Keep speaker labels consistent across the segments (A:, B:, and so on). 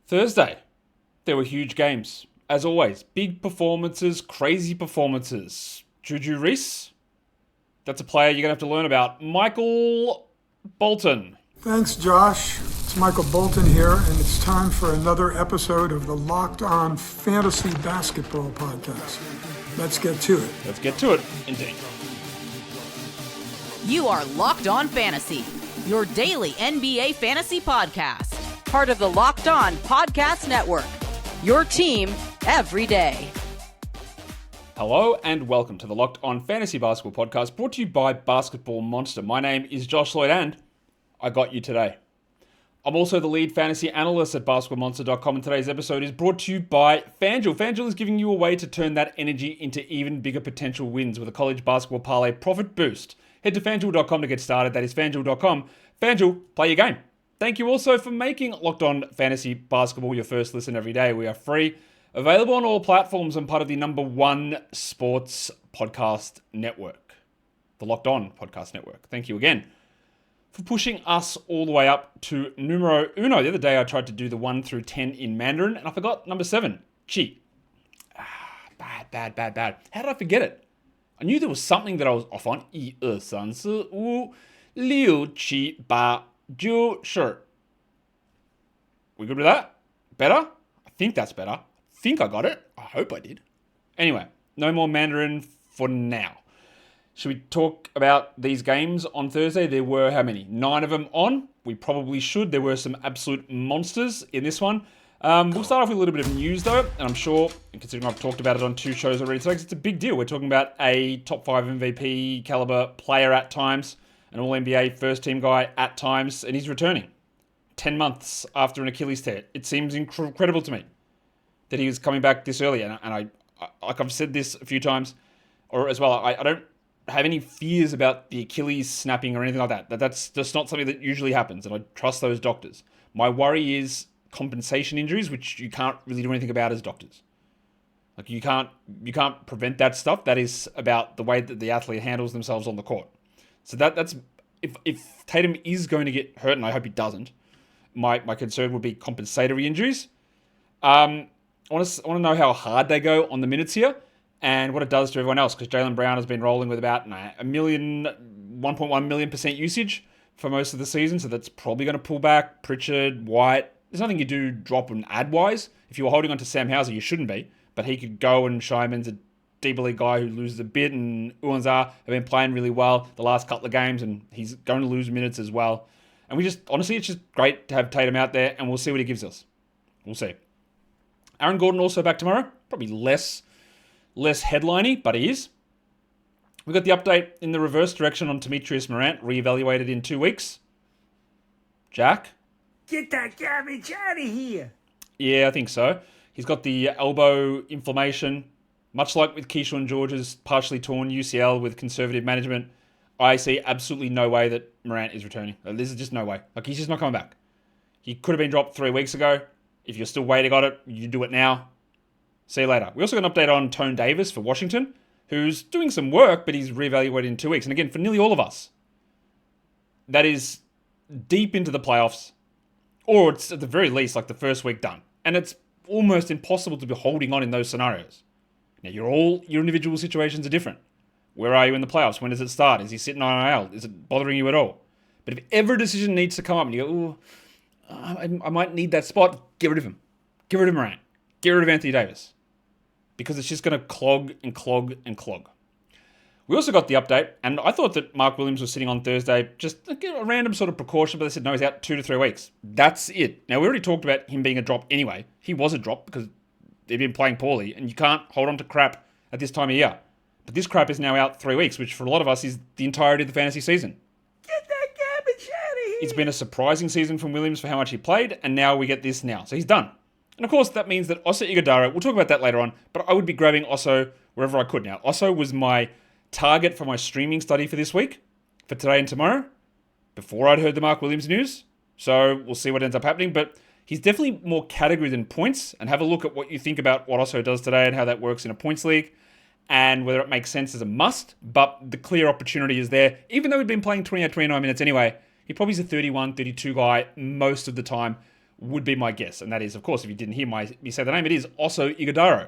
A: Thursday, there were huge games. As always, big performances, crazy performances. Juju Reese, that's a player you're going to have to learn about. Michael Bolton.
B: Thanks, Josh. It's Michael Bolton here, and it's time for another episode of the Locked On Fantasy Basketball Podcast. Let's get to it.
A: Let's get to it, indeed.
C: You are Locked On Fantasy, your daily NBA fantasy podcast. Part of the Locked On Podcast Network, your team every day.
A: Hello and welcome to the Locked On Fantasy Basketball Podcast, brought to you by Basketball Monster. My name is Josh Lloyd and I got you today. I'm also the lead fantasy analyst at basketballmonster.com, and today's episode is brought to you by FanDuel. FanDuel is giving you a way to turn that energy into even bigger potential wins with a college basketball parlay profit boost. Head to FanDuel.com to get started. That is FanDuel.com. FanDuel, play your game. Thank you also for making Locked On Fantasy Basketball your first listen every day. We are free, available on all platforms, and part of the number one sports podcast network, the Locked On Podcast Network. Thank you again for pushing us all the way up to numero uno. The other day I tried to do the 1 through 10 in Mandarin, and I forgot number 7. Chi. Bad. How did I forget it? I knew there was something that I was off on. 1, 2, 3, 4, 5, 6, 7, 8, 9, 10. We good with that? Better? I think that's better. I think I got it. I hope I did. Anyway, no more Mandarin for now. Should we talk about these games on Thursday? There were how many? 9 of them on. We probably should. There were some absolute monsters in this one. We'll start off with a little bit of news though, and I'm sure, considering I've talked about it on 2 shows already today, it's a big deal. We're talking about a top 5 MVP caliber player at times, an All-NBA first-team guy at times, and he's returning 10 months after an Achilles tear. It seems incredible to me that he was coming back this early, and I like I've said this a few times, or as well, I don't have any fears about the Achilles snapping or anything like that. That's just not something that usually happens, and I trust those doctors. My worry is compensation injuries, which you can't really do anything about as doctors. Like you can't prevent that stuff. That is about the way that the athlete handles themselves on the court. So that's if Tatum is going to get hurt, and I hope he doesn't, my concern would be compensatory injuries. I want to know how hard they go on the minutes here and what it does to everyone else, because Jaylen Brown has been rolling with about 1.1 million% usage for most of the season, so that's probably going to pull back. Pritchard, White, there's nothing you do drop and add-wise. If you were holding on to Sam Hauser, you shouldn't be, but he could go, and Shyman's a deeper league guy who loses a bit, and Uwanzar have been playing really well the last couple of games, and he's going to lose minutes as well. And honestly, it's just great to have Tatum out there, and we'll see what he gives us. We'll see. Aaron Gordon also back tomorrow. Probably less headliney, but he is. We got the update in the reverse direction on Demetrius Morant, reevaluated in 2 weeks. Jack?
D: Get that garbage out of here.
A: Yeah, I think so. He's got the elbow inflammation. Much like with Keyshawn George's partially torn UCL with conservative management, I see absolutely no way that Morant is returning. This is just no way. Like, he's just not coming back. He could have been dropped 3 weeks ago. If you're still waiting on it, you do it now. See you later. We also got an update on Tone Davis for Washington, who's doing some work, but he's reevaluated in 2 weeks. And again, for nearly all of us, that is deep into the playoffs, or it's at the very least like the first week done. And it's almost impossible to be holding on in those scenarios. Now, your individual situations are different. Where are you in the playoffs? When does it start? Is he sitting on IL? Is it bothering you at all? But if ever a decision needs to come up and you go, ooh, I might need that spot, get rid of him. Get rid of Morant. Get rid of Anthony Davis. Because it's just going to clog and clog and clog. We also got the update, and I thought that Mark Williams was sitting on Thursday, just a random sort of precaution, but they said no, he's out 2 to 3 weeks. That's it. Now, we already talked about him being a drop anyway. He was a drop because they've been playing poorly, and you can't hold on to crap at this time of year. But this crap is now out 3 weeks, which for a lot of us is the entirety of the fantasy season.
D: Get that garbage out of here.
A: It's been a surprising season from Williams for how much he played, and now we get this now. So he's done. And of course, that means that Oso Ighodaro, we'll talk about that later on, but I would be grabbing Oso wherever I could now. Oso was my target for my streaming study for this week, for today and tomorrow, before I'd heard the Mark Williams news. So we'll see what ends up happening, but he's definitely more category than points, and have a look at what you think about what Oso does today and how that works in a points league, and whether it makes sense as a must, but the clear opportunity is there. Even though he'd been playing 28, 29 minutes anyway, he probably is a 31, 32 guy most of the time would be my guess. And that is, of course, if you didn't hear me say the name, it is Oso Ighodaro.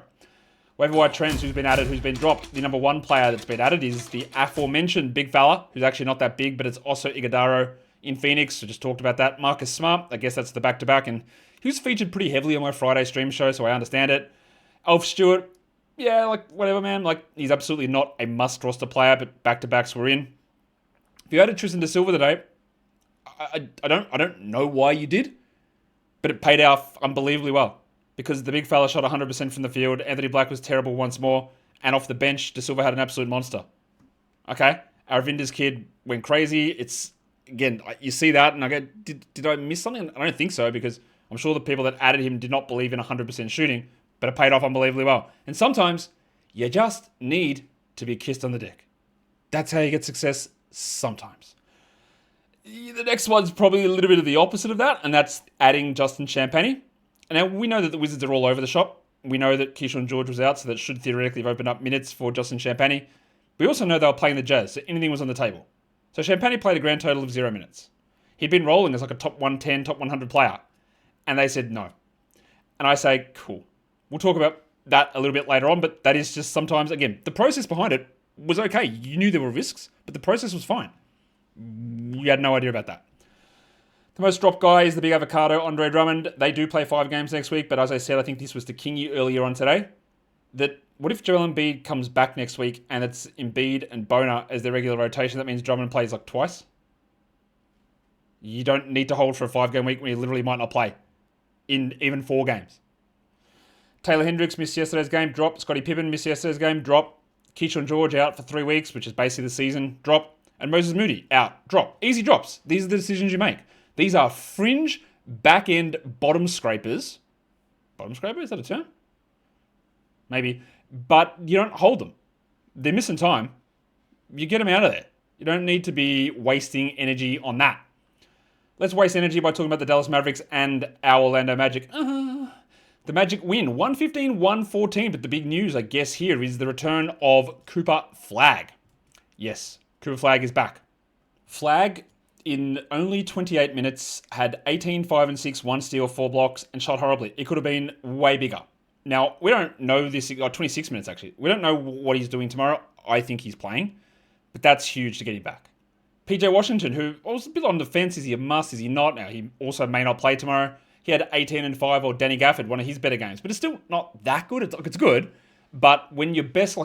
A: Waiver wire trends, who's been added, who's been dropped. The number one player that's been added is the aforementioned big fella, who's actually not that big, but it's Oso Ighodaro in Phoenix. So just talked about that. Marcus Smart, I guess that's the back-to-back, and he was featured pretty heavily on my Friday stream show, so I understand it. Alf Stewart, yeah, like, whatever, man. Like, he's absolutely not a must-roster player, but back-to-backs were in. If you added Tristan Da Silva today, I don't know why you did, but it paid off unbelievably well. Because the big fella shot 100% from the field. Anthony Black was terrible once more. And off the bench, Da Silva had an absolute monster. Okay? Aravinda's kid went crazy. It's, again, you see that and I go, did I miss something? I don't think so, because I'm sure the people that added him did not believe in 100% shooting, but it paid off unbelievably well. And sometimes you just need to be kissed on the dick. That's how you get success sometimes. The next one's probably a little bit of the opposite of that, and that's adding Justin Champagnie. And now we know that the Wizards are all over the shop. We know that Keyshawn George was out, so that should theoretically have opened up minutes for Justin Champagnie. We also know they were playing the Jazz, so anything was on the table. So Champagnie played a grand total of 0 minutes. He'd been rolling as like a top 110, top 100 player. And they said no. And I say, cool. We'll talk about that a little bit later on, but that is just sometimes, again, the process behind it was okay. You knew there were risks, but the process was fine. You had no idea about that. The most dropped guy is the big avocado, Andre Drummond. They do play 5 games next week, but as I said, I think this was to Kingy earlier on today. That what if Joel Embiid comes back next week and it's Embiid and Boner as their regular rotation? That means Drummond plays like twice. You don't need to hold for a 5-game week when you literally might not play in even 4 games. Taylor Hendricks missed yesterday's game, drop. Scottie Pippen missed yesterday's game, drop. Keyshawn George out for 3 weeks, which is basically the season, drop. And Moses Moody out, drop. Easy drops. These are the decisions you make. These are fringe, back-end, bottom scrapers. Bottom scraper? Is that a term? Maybe. But you don't hold them. They're missing time. You get them out of there. You don't need to be wasting energy on that. Let's waste energy by talking about the Dallas Mavericks and our Orlando Magic. The Magic win 115-114, but the big news, I guess, here is the return of Cooper Flagg. Yes, Cooper Flagg is back. Flagg, in only 28 minutes, had 18, 5 and 6, 1 steal, 4 blocks, and shot horribly. It could have been way bigger. Now, we don't know this, 26 minutes actually. We don't know what he's doing tomorrow. I think he's playing, but that's huge to get him back. PJ Washington, who was a bit on the fence, is he a must, is he not? Now, he also may not play tomorrow. He had 18 and 5, or Danny Gafford, one of his better games, but it's still not that good. It's good, but when your best,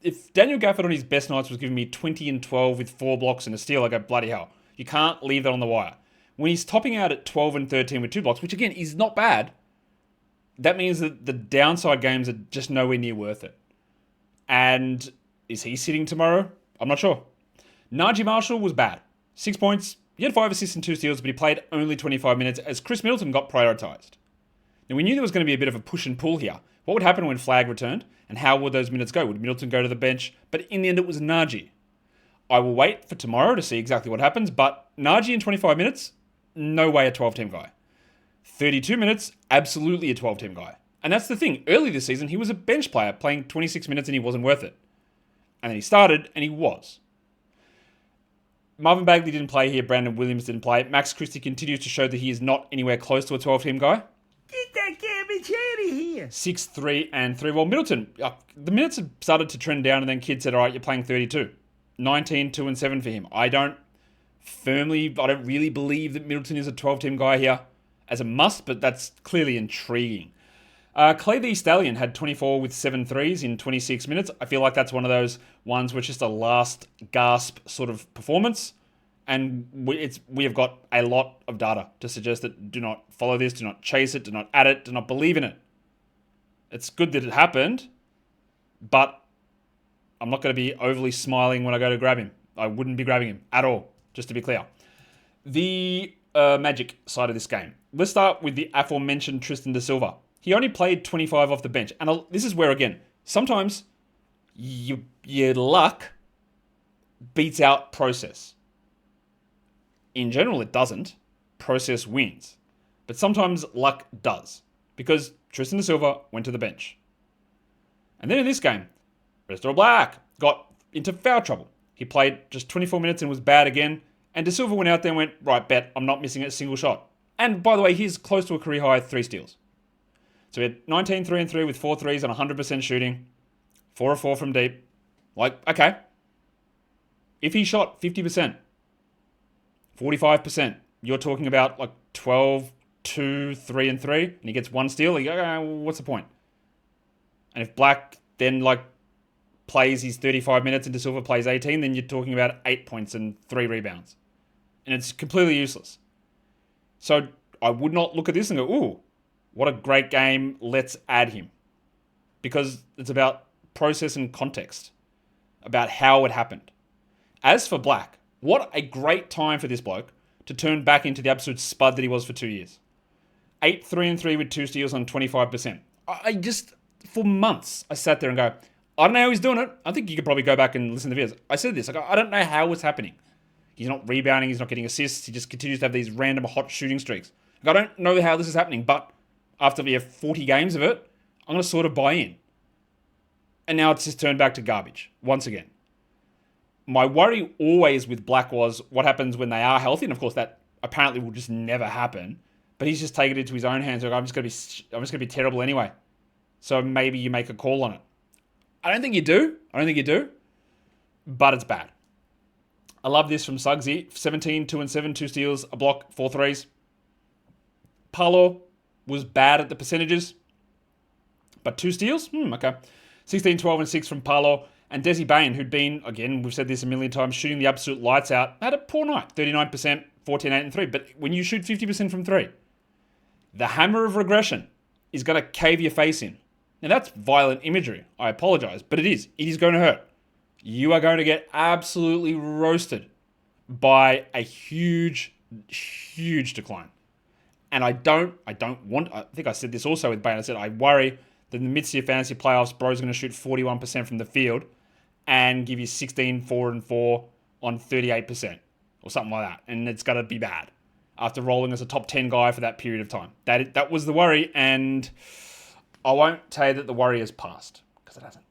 A: if Daniel Gafford on his best nights was giving me 20 and 12 with 4 blocks and a steal, I go, bloody hell. You can't leave that on the wire. When he's topping out at 12 and 13 with 2 blocks, which again is not bad, that means that the downside games are just nowhere near worth it. And is he sitting tomorrow? I'm not sure. Najee Marshall was bad. 6 points. He had 5 assists and 2 steals, but he played only 25 minutes as Chris Middleton got prioritized. Now, we knew there was going to be a bit of a push and pull here. What would happen when Flagg returned? And how would those minutes go? Would Middleton go to the bench? But in the end, it was Najee. I will wait for tomorrow to see exactly what happens, but Najee in 25 minutes, no way a 12-team guy. 32 minutes, absolutely a 12-team guy. And that's the thing. Early this season, he was a bench player playing 26 minutes and he wasn't worth it. And then he started and he was. Marvin Bagley didn't play here. Brandon Williams didn't play. Max Christie continues to show that he is not anywhere close to a 12-team guy.
D: Get that garbage out of here.
A: 6, 3, and 3. Well, Middleton, the minutes have started to trend down and then kids said, all right, you're playing 32. 19, 2, and 7 for him. I don't really believe that Middleton is a 12-team guy here as a must, but that's clearly intriguing. Klay the Stallion had 24 with 7 threes in 26 minutes. I feel like that's one of those ones where it's just a last gasp sort of performance. And we have got a lot of data to suggest that do not follow this, do not chase it, do not add it, do not believe in it. It's good that it happened, but I'm not going to be overly smiling when I go to grab him. I wouldn't be grabbing him at all, just to be clear. The Magic side of this game. Let's start with the aforementioned Tristan Da Silva. He only played 25 off the bench. And this is where, again, sometimes your luck beats out process. In general, it doesn't. Process wins. But sometimes luck does. Because Tristan Da Silva went to the bench. And then in this game, Restore Black got into foul trouble. He played just 24 minutes and was bad again. And Da Silva went out there and went, right, bet, I'm not missing a single shot. And by the way, he's close to a career high 3 steals. So he had 19, 3 and 3 with 4 threes and 100% shooting. 4 of 4 from deep. Like, okay. If he shot 50%, 45%, you're talking about like 12, 2, 3 and 3, and he gets 1 steal, you go, okay, what's the point? And if Black then like plays his 35 minutes and De Silva plays 18, then you're talking about 8 points and 3 rebounds. And it's completely useless. So I would not look at this and go, ooh, what a great game, let's add him. Because it's about process and context, about how it happened. As for Black, what a great time for this bloke to turn back into the absolute spud that he was for 2 years. 8, 3 and 3 with 2 steals on 25%. I just, for months, I sat there and go, I don't know how he's doing it. I think you could probably go back and listen to the videos. I said this, I don't know how it's happening. He's not rebounding, he's not getting assists, he just continues to have these random hot shooting streaks. I don't know how this is happening, but after we have 40 games of it, I'm going to sort of buy in. And now it's just turned back to garbage, once again. My worry always with Black was what happens when they are healthy, and of course that apparently will just never happen. But he's just taken it into his own hands. Like, I'm just gonna be terrible anyway. So maybe you make a call on it. I don't think you do. But it's bad. I love this from Suggsy. 17, 2 and 7, 2 steals, a block, 4 threes. Paolo was bad at the percentages, but 2 steals? Okay. 16, 12 and 6 from Paolo. And Desmond Bane, who'd been, again, we've said this a million times, shooting the absolute lights out, had a poor night. 39%, 14, 8 and 3. But when you shoot 50% from 3, the hammer of regression is going to cave your face in. Now, that's violent imagery. I apologize, but it is. It is going to hurt. You are going to get absolutely roasted by a huge, huge decline. And I think I said this also with Bane. I said, I worry that in the midst of your fantasy playoffs, bro's going to shoot 41% from the field and give you 16, 4 and 4 on 38% or something like that. And it's going to be bad after rolling as a top 10 guy for that period of time. That was the worry, and I won't tell you that the worry has passed, because it hasn't.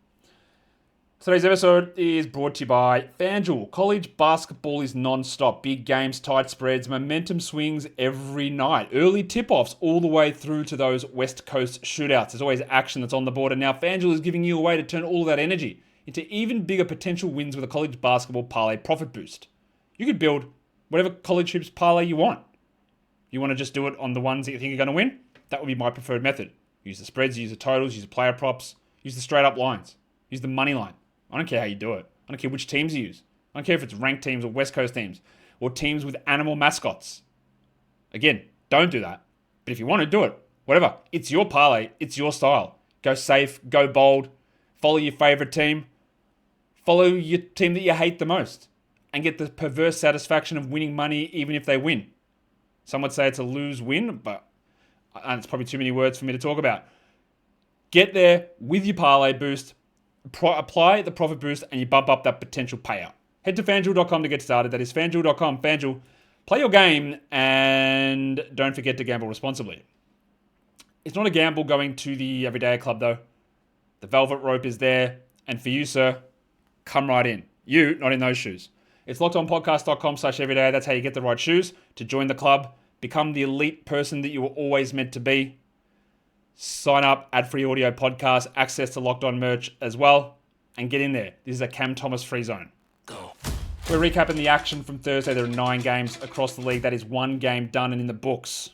A: Today's episode is brought to you by FanDuel. College basketball is non-stop. Big games, tight spreads, momentum swings every night. Early tip-offs all the way through to those West Coast shootouts. There's always action that's on the board, and now FanDuel is giving you a way to turn all that energy into even bigger potential wins with a college basketball parlay profit boost. You could build whatever college hoops parlay you want. You want to just do it on the ones that you think are going to win? That would be my preferred method. Use the spreads, use the totals, use the player props, use the straight up lines, use the money line. I don't care how you do it. I don't care which teams you use. I don't care if it's ranked teams or West Coast teams or teams with animal mascots. Again, don't do that. But if you want to do it, whatever. It's your parlay. It's your style. Go safe. Go bold. Follow your favorite team. Follow your team that you hate the most. And get the perverse satisfaction of winning money even if they win. Some would say it's a lose-win, but it's probably too many words for me to talk about. Get there with your parlay boost. Apply the profit boost and you bump up that potential payout. Head to FanDuel.com to get started. That is FanDuel.com. FanDuel, play your game and don't forget to gamble responsibly. It's not a gamble going to the Everyday Club though. The velvet rope is there. And for you, sir, come right in. You, not in those shoes. It's lockedonpodcast.com/everyday. That's how you get the right shoes to join the club. Become the elite person that you were always meant to be. Sign up, ad-free audio podcast, access to Locked On merch as well, and get in there. This is a Cam Thomas free zone. Go. We're recapping the action from Thursday. There are 9 games across the league. That is 1 game done and in the books.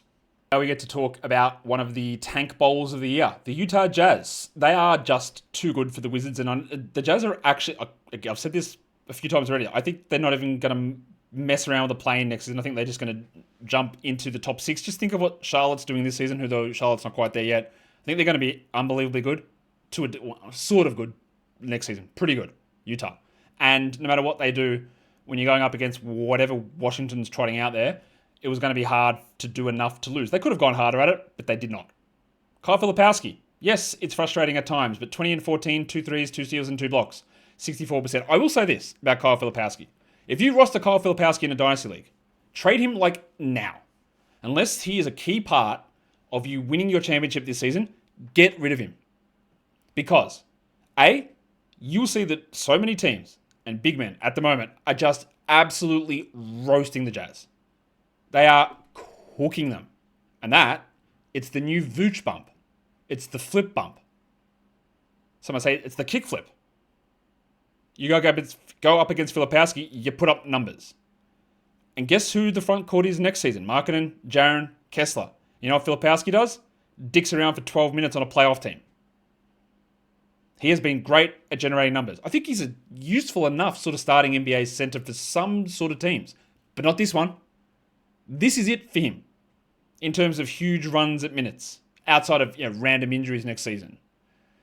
A: Now we get to talk about one of the tank bowls of the year, the Utah Jazz. They are just too good for the Wizards, and the Jazz are actually, I've said this a few times already, I think they're not even going to mess around with the play-in next season. I think they're just going to jump into the top 6. Just think of what Charlotte's doing this season, though Charlotte's not quite there yet. I think they're going to be unbelievably good, sort of good next season. Pretty good, Utah. And no matter what they do, when you're going up against whatever Washington's trotting out there, it was going to be hard to do enough to lose. They could have gone harder at it, but they did not. Kyle Filipowski. Yes, it's frustrating at times, but 20 and 14, 2 threes, 2 steals, and 2 blocks. 64%. I will say this about Kyle Filipowski. If you roster Kyle Filipowski in a Dynasty League, trade him like now. Unless he is a key part of you winning your championship this season, get rid of him. Because, A, you'll see that so many teams and big men at the moment are just absolutely roasting the Jazz. They are cooking them. that, it's the new Vooch bump. It's the flip bump. Some might say it's the kick flip. You go up against Filipowski, you put up numbers. And guess who the front court is next season? Markkanen, Jaren, Kessler. You know what Filipowski does? Dicks around for 12 minutes on a playoff team. He has been great at generating numbers. I think he's a useful enough sort of starting NBA center for some sort of teams, but not this one. This is it for him in terms of huge runs at minutes outside of random injuries next season.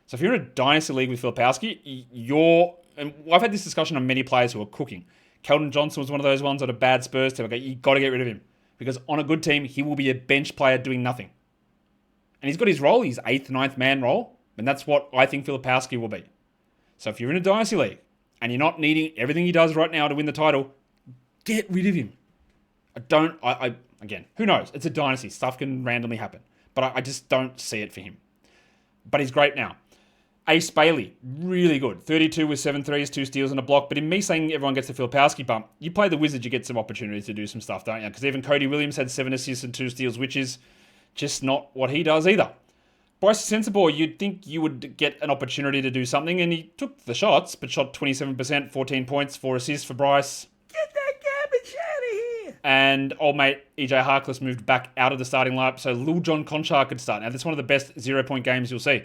A: So if you're in a dynasty league with Filipowski, and I've had this discussion on many players who are cooking. Keldon Johnson was one of those ones on a bad Spurs team. Okay, you got to get rid of him because on a good team, he will be a bench player doing nothing. And he's got his role, his 8th, 9th man role, and that's what I think Filipowski will be. So if you're in a dynasty league and you're not needing everything he does right now to win the title, get rid of him. Again, who knows? It's a dynasty. Stuff can randomly happen. But I just don't see it for him. But he's great now. Ace Bailey, really good. 32 with 7 threes, 2 steals and a block. But in me saying everyone gets the Filipowski bump, you play the Wizards, you get some opportunities to do some stuff, don't you? Because even Cody Williams had 7 assists and 2 steals, which is just not what he does either. Bryce Sensabaugh, you'd think you would get an opportunity to do something, and he took the shots, but shot 27%, 14 points, 4 assists for Bryce.
D: Get that garbage out of here!
A: And old mate EJ Harkless moved back out of the starting lineup, so Lil John Conchar could start. Now, that's one of the best 0-point games you'll see.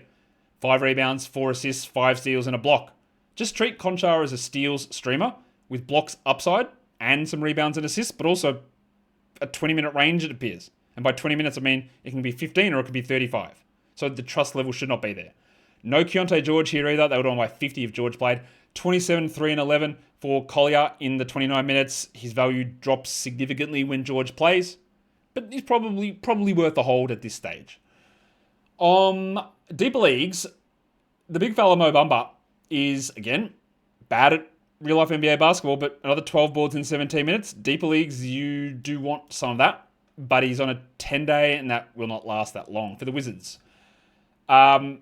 A: 5 rebounds, 4 assists, 5 steals, and a block. Just treat Conchar as a steals streamer with blocks upside and some rebounds and assists, but also a 20-minute range, it appears. And by 20 minutes, I mean it can be 15 or it could be 35. So the trust level should not be there. No Keontae George here either. They would on by 50 if George played. 27, 3, and 11 for Collier in the 29 minutes. His value drops significantly when George plays, but he's probably worth a hold at this stage. Deeper leagues, the big fella Mo Bamba is, again, bad at real-life NBA basketball, but another 12 boards in 17 minutes. Deeper leagues, you do want some of that, but he's on a 10-day, and that will not last that long for the Wizards. Let's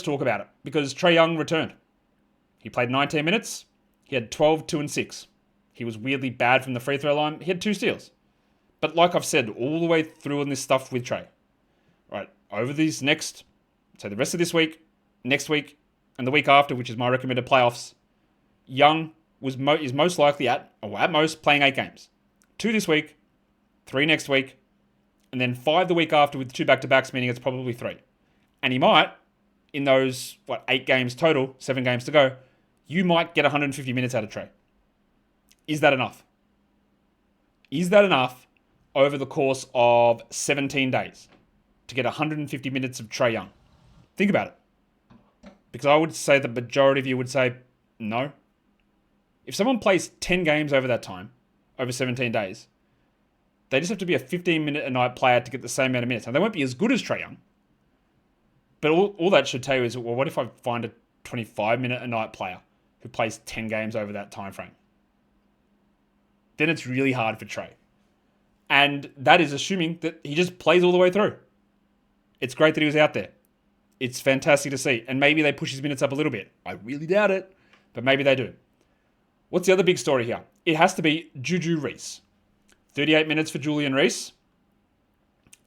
A: talk about it, because Trey Young returned. He played 19 minutes. He had 12, 2, and 6. He was weirdly bad from the free throw line. He had 2 steals. But like I've said all the way through on this stuff with Trey, right, over these the rest of this week, next week, and the week after, which is my recommended playoffs, Young is most likely at most playing 8 games. 2 this week, 3 next week, and then 5 the week after with 2 back-to-backs, meaning it's probably 3. And he might, in those, 8 games total, 7 games to go, you might get 150 minutes out of Trey. Is that enough? Is that enough over the course of 17 days to get 150 minutes of Trey Young? Think about it. Because I would say the majority of you would say no. If someone plays 10 games over that time, over 17 days, they just have to be a 15-minute-a-night player to get the same amount of minutes. Now, they won't be as good as Trey Young. But all that should tell you is, well, what if I find a 25-minute-a-night player who plays 10 games over that time frame? Then it's really hard for Trey. And that is assuming that he just plays all the way through. It's great that he was out there. It's fantastic to see. And maybe they push his minutes up a little bit. I really doubt it, but maybe they do. What's the other big story here? It has to be Juju Reese. 38 minutes for Julian Reese.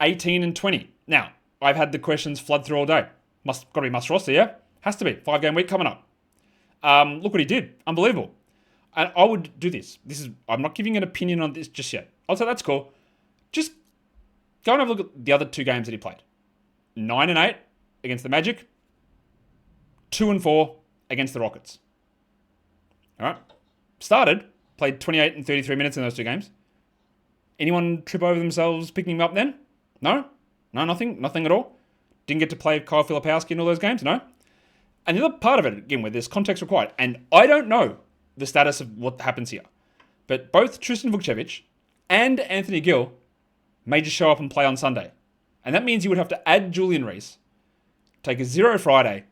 A: 18 and 20. Now, I've had the questions flood through all day. Got to be must roster, yeah? Has to be. 5-game week coming up. Look what he did. Unbelievable. And I would do this. I'm not giving an opinion on this just yet. I'll say that's cool. Just go and have a look at the other 2 games that he played. 9 and 8 against the Magic. 2 and 4 against the Rockets. All right. Played 28 and 33 minutes in those 2 games. Anyone trip over themselves picking him up then? No? No, nothing? Nothing at all? Didn't get to play Kyle Filipowski in all those games? No? And the other part of it, again, where there's context required, and I don't know the status of what happens here, but both Tristan Vukcevic and Anthony Gill may just show up and play on Sunday. And that means you would have to add Julian Reese, take a 0 Friday,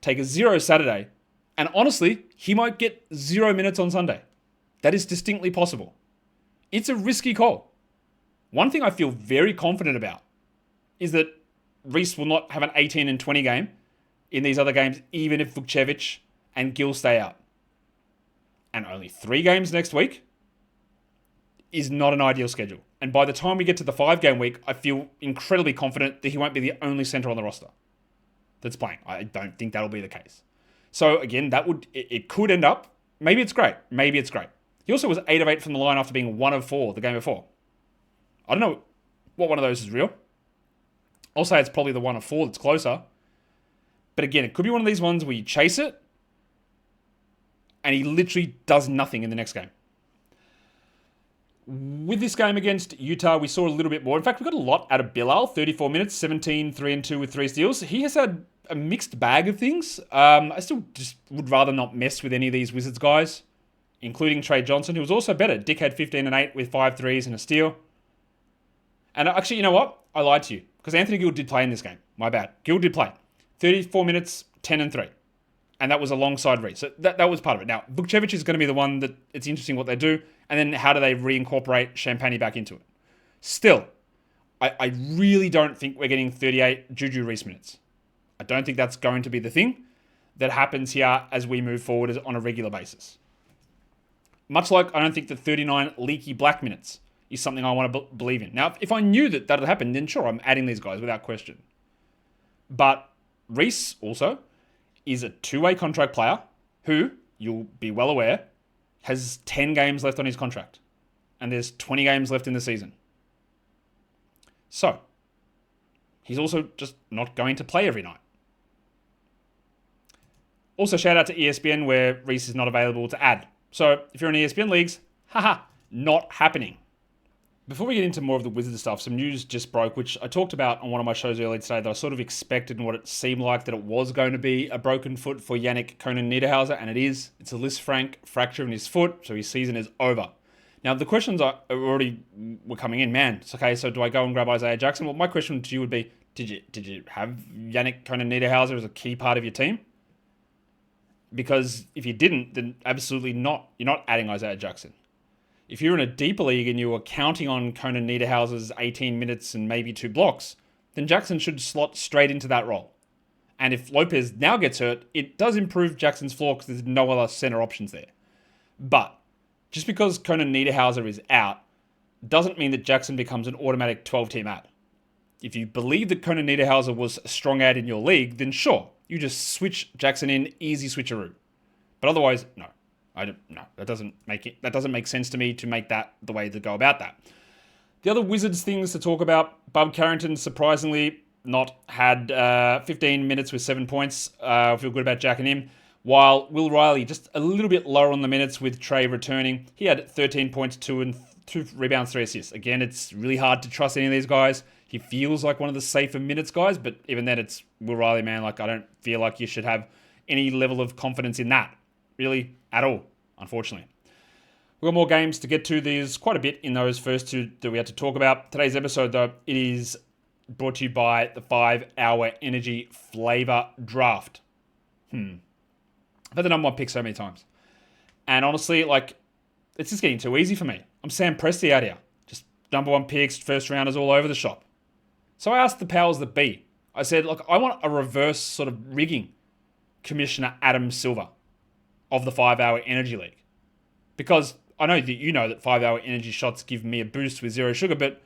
A: take a 0 Saturday, and honestly, he might get 0 minutes on Sunday. That is distinctly possible. It's a risky call. One thing I feel very confident about is that Reese will not have an 18 and 20 game in these other games, even if Vukcevic and Gill stay out. And only 3 games next week. is not an ideal schedule. And by the time we get to the 5-game week, I feel incredibly confident that he won't be the only center on the roster that's playing. I don't think that'll be the case. So again, it could end up, maybe it's great. Maybe it's great. He also was 8 of 8 from the line after being 1 of 4 the game before. I don't know what one of those is real. I'll say it's probably the 1 of 4 that's closer. But again, it could be one of these ones where you chase it and he literally does nothing in the next game. With this game against Utah, we saw a little bit more. In fact, we got a lot out of Bilal. 34 minutes, 17, 3 and 2 with 3 steals. He has had a mixed bag of things. I still just would rather not mess with any of these Wizards guys, including Trey Johnson, who was also better. Dick had 15 and 8 with 5 threes and a steal. And actually, you know what? I lied to you, because Anthony Gill did play in this game. My bad. Gill did play. 34 minutes, 10 and 3. And that was alongside Reese. So that was part of it. Now, Vukcevic is going to be the one that it's interesting what they do. And then how do they reincorporate Champagny back into it? Still, I really don't think we're getting 38 Juju Reese minutes. I don't think that's going to be the thing that happens here as we move forward on a regular basis. Much like I don't think the 39 Leaky Black minutes is something I want to believe in. Now, if I knew that would happen, then sure, I'm adding these guys without question. But Reese also is a two-way contract player who, you'll be well aware, has 10 games left on his contract. And there's 20 games left in the season. So, he's also just not going to play every night. Also, shout out to ESPN where Reese is not available to add. So, if you're in ESPN leagues, not happening. Before we get into more of the Wizards stuff, some news just broke, which I talked about on one of my shows earlier today that I sort of expected and what it seemed like that it was going to be a broken foot for Yannick Konan-Niederhauser, and it is. It's a Lisfranc fracture in his foot, so his season is over. Now, the questions were coming in. Man, it's okay, so do I go and grab Isaiah Jackson? Well, my question to you would be, did you have Yannick Konan-Niederhauser as a key part of your team? Because if you didn't, then absolutely not. You're not adding Isaiah Jackson. If you're in a deeper league and you were counting on Konan-Niederhauser's 18 minutes and maybe 2 blocks, then Jackson should slot straight into that role. And if Lopez now gets hurt, it does improve Jackson's floor because there's no other center options there. But just because Konan-Niederhauser is out doesn't mean that Jackson becomes an automatic 12-team add. If you believe that Konan-Niederhauser was a strong add in your league, then sure, you just switch Jackson in, easy switcheroo. But otherwise, no. That doesn't make sense to me to make that the way to go about that. The other Wizards things to talk about, Bub Carrington surprisingly not had 15 minutes with 7 points. I feel good about jacking him. While Will Riley just a little bit lower on the minutes with Trae returning. He had 13 points, 2 rebounds, 3 assists. Again, it's really hard to trust any of these guys. He feels like one of the safer minutes guys, but even then it's Will Riley, man. Like, I don't feel like you should have any level of confidence in that. Really, at all, unfortunately. We've got more games to get to. There's quite a bit in those first 2 that we had to talk about. Today's episode, though, it is brought to you by the 5-Hour Energy Flavor Draft. I've had the number 1 pick so many times. And honestly, like, it's just getting too easy for me. I'm Sam Presti out here. Just number 1 picks, first rounders all over the shop. So I asked the powers that be. I said, look, I want a reverse sort of rigging Commissioner Adam Silver of the 5-Hour Energy League. Because I know that you know that 5-Hour Energy shots give me a boost with 0 sugar, but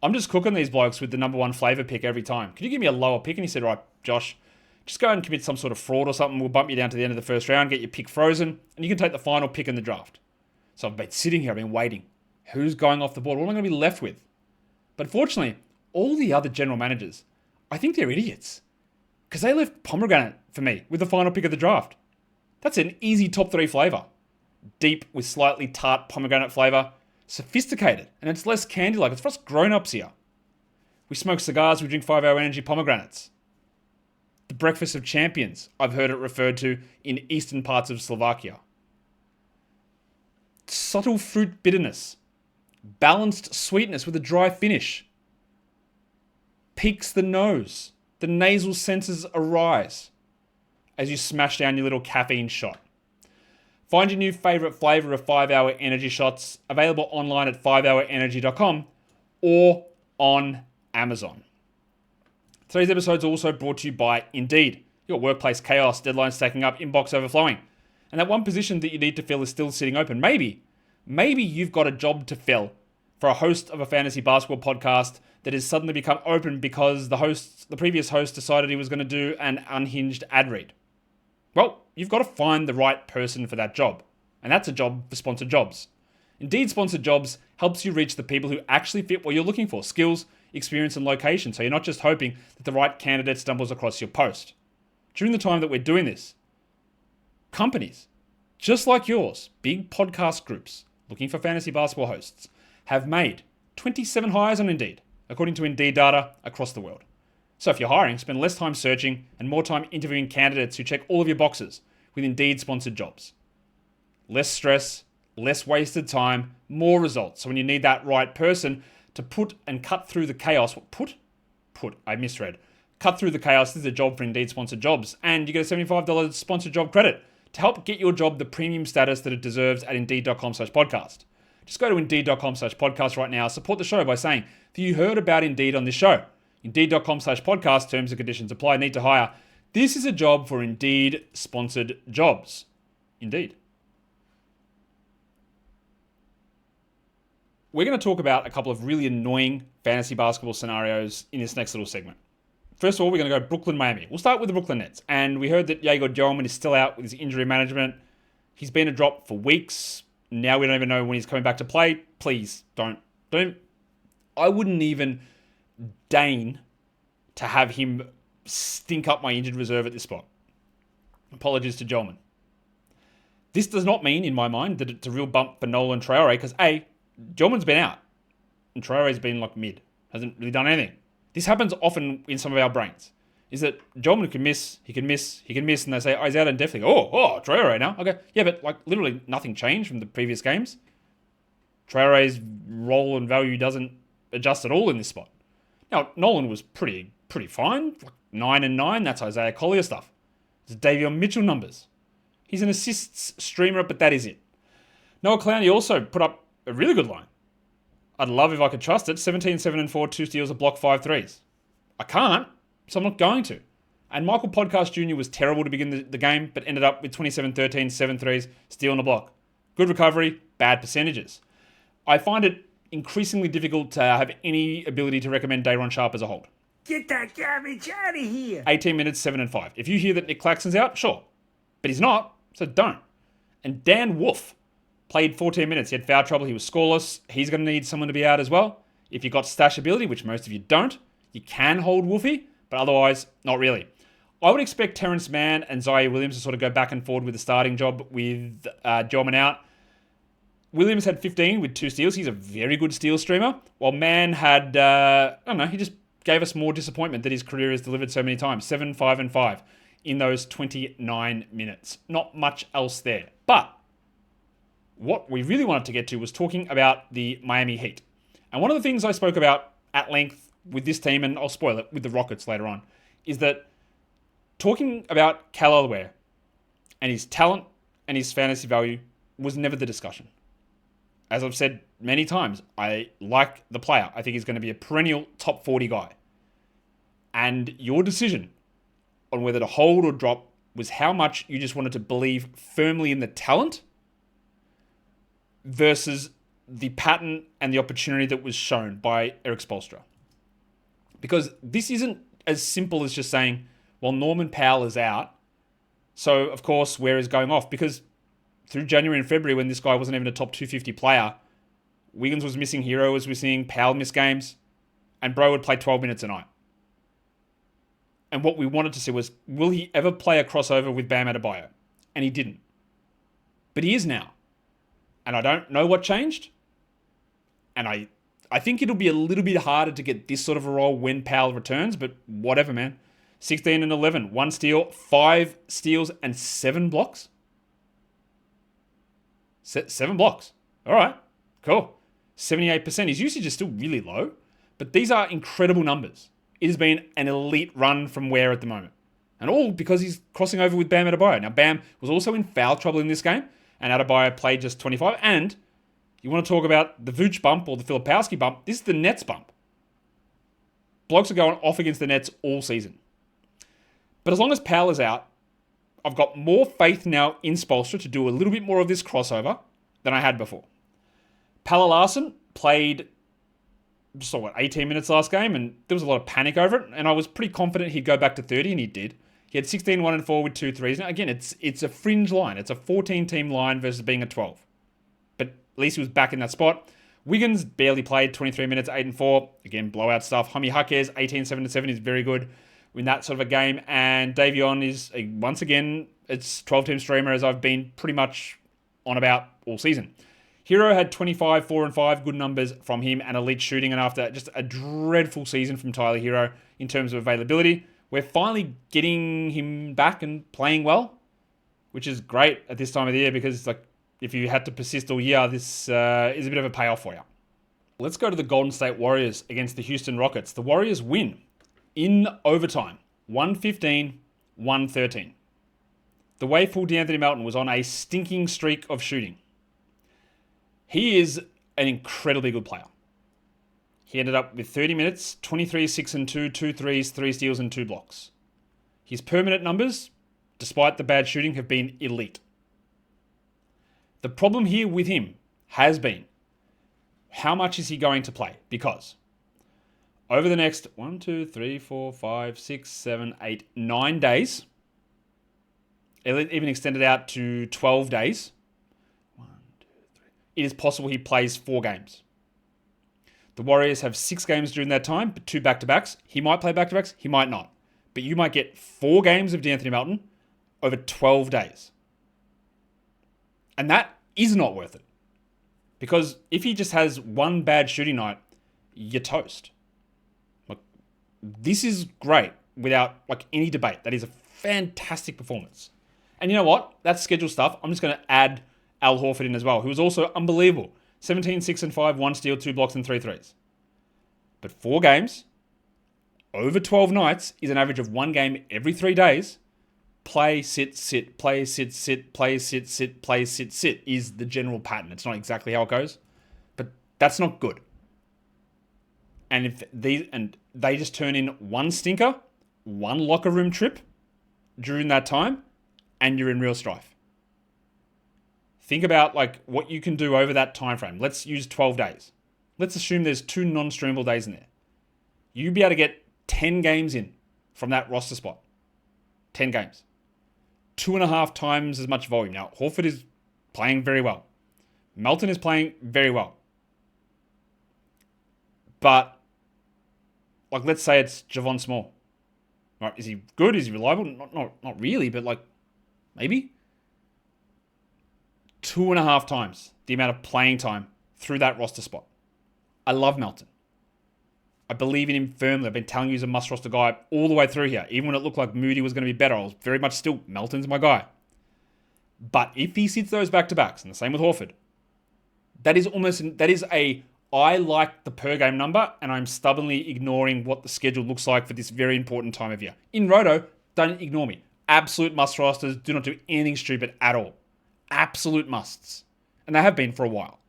A: I'm just cooking these blokes with the number 1 flavor pick every time. Could you give me a lower pick? And he said, right, Josh, just go and commit some sort of fraud or something. We'll bump you down to the end of the first round, get your pick frozen, and you can take the final pick in the draft. So I've been sitting here, I've been waiting. Who's going off the board? What am I going to be left with? But fortunately, all the other general managers, I think they're idiots. Because they left pomegranate for me with the final pick of the draft. That's an easy top 3 flavor. Deep with slightly tart pomegranate flavor. Sophisticated. And it's less candy-like. It's for us grown-ups here. We smoke cigars, we drink 5-Hour Energy pomegranates. The breakfast of champions, I've heard it referred to in eastern parts of Slovakia. Subtle fruit bitterness. Balanced sweetness with a dry finish. Peaks the nose. The nasal senses arise as you smash down your little caffeine shot. Find your new favourite flavour of 5-Hour Energy shots available online at 5hourenergy.com or on Amazon. Today's episode is also brought to you by Indeed. Your workplace chaos, deadlines stacking up, inbox overflowing. And that one position that you need to fill is still sitting open. Maybe maybe you've got a job to fill for a host of a fantasy basketball podcast that has suddenly become open because the previous host decided he was going to do an unhinged ad read. Well, you've got to find the right person for that job. And that's a job for sponsored jobs. Indeed, sponsored jobs helps you reach the people who actually fit what you're looking for, skills, experience, and location, so you're not just hoping that the right candidate stumbles across your post. During the time that we're doing this, companies, just like yours, big podcast groups looking for fantasy basketball hosts, have made 27 hires on Indeed, according to Indeed data across the world. So if you're hiring, spend less time searching and more time interviewing candidates who check all of your boxes with Indeed-sponsored jobs. Less stress, less wasted time, more results. So when you need that right person to put and cut through the chaos, I misread. Cut through the chaos, this is a job for Indeed-sponsored jobs, and you get a $75 sponsored job credit to help get your job the premium status that it deserves at Indeed.com/podcast. Just go to Indeed.com/podcast right now, support the show by saying that you heard about Indeed on this show. Indeed.com/podcast, terms and conditions apply, need to hire. This is a job for Indeed-sponsored jobs. Indeed. We're going to talk about a couple of really annoying fantasy basketball scenarios in this next little segment. First of all, we're going to go Brooklyn, Miami. We'll start with the Brooklyn Nets. And we heard that Ighodaro is still out with his injury management. He's been a drop for weeks. Now we don't even know when he's coming back to play. Please, don't. I wouldn't even deign to have him stink up my injured reserve at this spot. Apologies to Jolman. This does not mean, in my mind, that it's a real bump for Nolan Traore, because A, Jolman's been out, and Traore's been like mid. Hasn't really done anything. This happens often in some of our brains. Is that Jolman can miss, he can miss, and they say, oh, he's out indefinitely. Oh, Traore now. Okay, yeah, but like literally nothing changed from the previous games. Traore's role and value doesn't adjust at all in this spot. Now, Nolan was pretty fine. Like 9 and 9, that's Isaiah Collier stuff. It's Davion Mitchell numbers. He's an assists streamer, but that is it. Noah Clowney also put up a really good line. I'd love if I could trust it. 17, 7 and 4, 2 steals, a block, 5 threes. I can't, so I'm not going to. And Michael Podcast Jr. was terrible to begin the game, but ended up with 27, 13, 7 threes, steal and a block. Good recovery, bad percentages. I find it increasingly difficult to have any ability to recommend Day'Ron Sharpe as a hold.
D: Get that garbage out of here.
A: 18 minutes, 7 and 5. If you hear that Nick Claxton's out, sure. But he's not, so don't. And Dan Wolf played 14 minutes. He had foul trouble. He was scoreless. He's going to need someone to be out as well. If you've got stash ability, which most of you don't, you can hold Wolfie, but otherwise, not really. I would expect Terrence Mann and Zaire Williams to sort of go back and forward with the starting job with Jolman out. Williams had 15 with 2 steals. He's a very good steal streamer. While Mann had, he just gave us more disappointment that his career has delivered so many times. 7, 5, and 5 in those 29 minutes. Not much else there. But what we really wanted to get to was talking about the Miami Heat. And one of the things I spoke about at length with this team, and I'll spoil it with the Rockets later on, is that talking about Kel'el Ware and his talent and his fantasy value was never the discussion. As I've said many times, I like the player. I think he's going to be a perennial top 40 guy. And your decision on whether to hold or drop was how much you just wanted to believe firmly in the talent versus the pattern and the opportunity that was shown by Eric Spoelstra. Because this isn't as simple as just saying, well, Norman Powell is out, so of course Ware is going off. Because through January and February, when this guy wasn't even a top 250 player, Wiggins was missing, Hero was missing, Powell missed games, and Bro would play 12 minutes a night. And what we wanted to see was, will he ever play a crossover with Bam Adebayo? And he didn't. But he is now. And I don't know what changed. And I think it'll be a little bit harder to get this sort of a role when Powell returns, but whatever, man. 16 and 11, 1 steal, 5 steals, and 7 blocks. 7 blocks. All right, cool. 78%. His usage is still really low, but these are incredible numbers. It has been an elite run from Ware at the moment. And all because he's crossing over with Bam Adebayo. Now, Bam was also in foul trouble in this game, and Adebayo played just 25. And you want to talk about the Vooch bump or the Filipowski bump, this is the Nets bump. Blokes are going off against the Nets all season. But as long as Powell is out, I've got more faith now in Spoelstra to do a little bit more of this crossover than I had before. Pala Larson played 18 minutes last game, and there was a lot of panic over it, and I was pretty confident he'd go back to 30, and he did. He had 16, 1 and 4 with 2 threes. Now, again, it's a fringe line. It's a 14-team line versus being a 12. But at least he was back in that spot. Wiggins barely played, 23 minutes, 8 and 4. Again, blowout stuff. Homie Jaquez, 18, 7 and 7 is very good in that sort of a game. And Davion is, once again, it's 12-team streamer, as I've been pretty much on about all season. Hero had 25, 4 and 5, good numbers from him, and elite shooting. And after just a dreadful season from Tyler Hero in terms of availability, we're finally getting him back and playing well, which is great at this time of the year because, like, if you had to persist all year, this is a bit of a payoff for you. Let's go to the Golden State Warriors against the Houston Rockets. The Warriors win in overtime, 115-113. The way full Deandre Melton was on a stinking streak of shooting. He is an incredibly good player. He ended up with 30 minutes, 23, 6 and 2, 2 threes, 3 steals and 2 blocks. His per-minute numbers, despite the bad shooting, have been elite. The problem here with him has been, how much is he going to play? Because over the next 1, 2, 3, 4, 5, 6, 7, 8, 9 days, even extended out to 12 days, 1, 2, 3, it is possible he plays 4 games. The Warriors have 6 games during that time, but 2 back-to-backs. He might play back-to-backs, he might not. But you might get 4 games of De'Anthony Melton over 12 days. And that is not worth it. Because if he just has one bad shooting night, you're toast. Like, this is great without any debate. That is a fantastic performance. And you know what? That's schedule stuff. I'm just going to add Al Horford in as well, who was also unbelievable. 17, 6 and 5, 1 steal, 2 blocks and 3 threes. But 4 games over 12 nights is an average of 1 game every 3 days. Play, sit, sit, play, sit, sit, play, sit, sit, play, sit, sit is the general pattern. It's not exactly how it goes, but that's not good. And if they just turn in 1 stinker, 1 locker room trip during that time, and you're in real strife. Think about what you can do over that time frame. Let's use 12 days. Let's assume there's 2 non-streamable days in there. You'd be able to get 10 games in from that roster spot. 10 games. 2.5 times as much volume. Now, Horford is playing very well. Melton is playing very well. But, let's say it's Javon Small. Right, is he good? Is he reliable? Not really, but maybe. 2.5 times the amount of playing time through that roster spot. I love Melton. I believe in him firmly. I've been telling you he's a must-roster guy all the way through here. Even when it looked like Moody was going to be better, I was very much still, Melton's my guy. But if he sits those back-to-backs, and the same with Horford, that is I like the per-game number, and I'm stubbornly ignoring what the schedule looks like for this very important time of year. In Roto, don't ignore me. Absolute must-rosters. Do not do anything stupid at all. Absolute musts. And they have been for a while.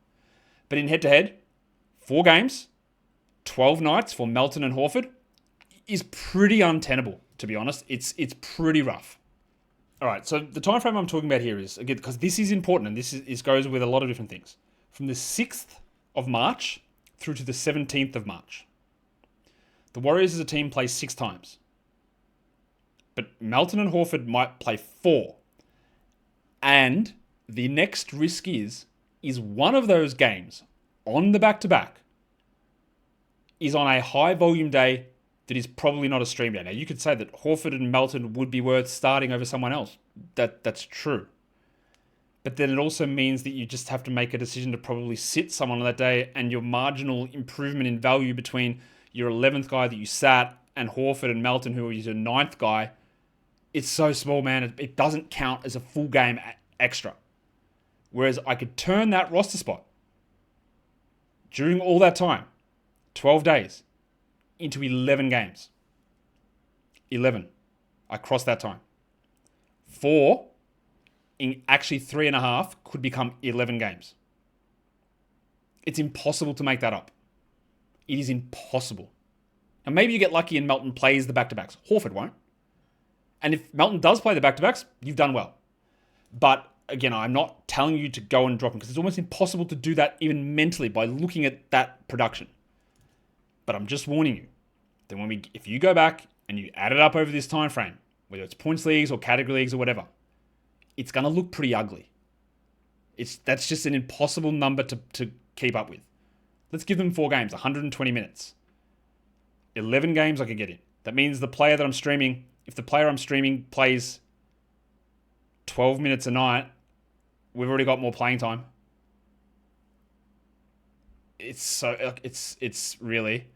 A: But in head-to-head, 4 games, 12 nights for Melton and Horford is pretty untenable, to be honest. It's pretty rough. All right, so the time frame I'm talking about here is, again, because this is important, and this goes with a lot of different things. From the 6th of March through to the 17th of March. The Warriors as a team play 6 times. But Melton and Horford might play 4. And the next risk is one of those games on the back-to-back is on a high-volume day that is probably not a stream day. Now, you could say that Horford and Melton would be worth starting over someone else. That's true. But then it also means that you just have to make a decision to probably sit someone on that day, and your marginal improvement in value between your 11th guy that you sat and Horford and Melton, who is your 9th guy, it's so small, man. It doesn't count as a full game extra. Whereas I could turn that roster spot during all that time, 12 days, into 11 games. 11. I crossed that time. 4, in actually 3.5, could become 11 games. It's impossible to make that up. It is impossible. And maybe you get lucky and Melton plays the back-to-backs. Horford won't. And if Melton does play the back-to-backs, you've done well. But again, I'm not telling you to go and drop him because it's almost impossible to do that even mentally by looking at that production. But I'm just warning you. Then if you go back and you add it up over this time frame, whether it's points leagues or category leagues or whatever, it's going to look pretty ugly. That's just an impossible number to keep up with. Let's give them 4 games, 120 minutes. 11 games I could get in. That means the player that I'm streaming, if the player I'm streaming plays 12 minutes a night, we've already got more playing time. It's really,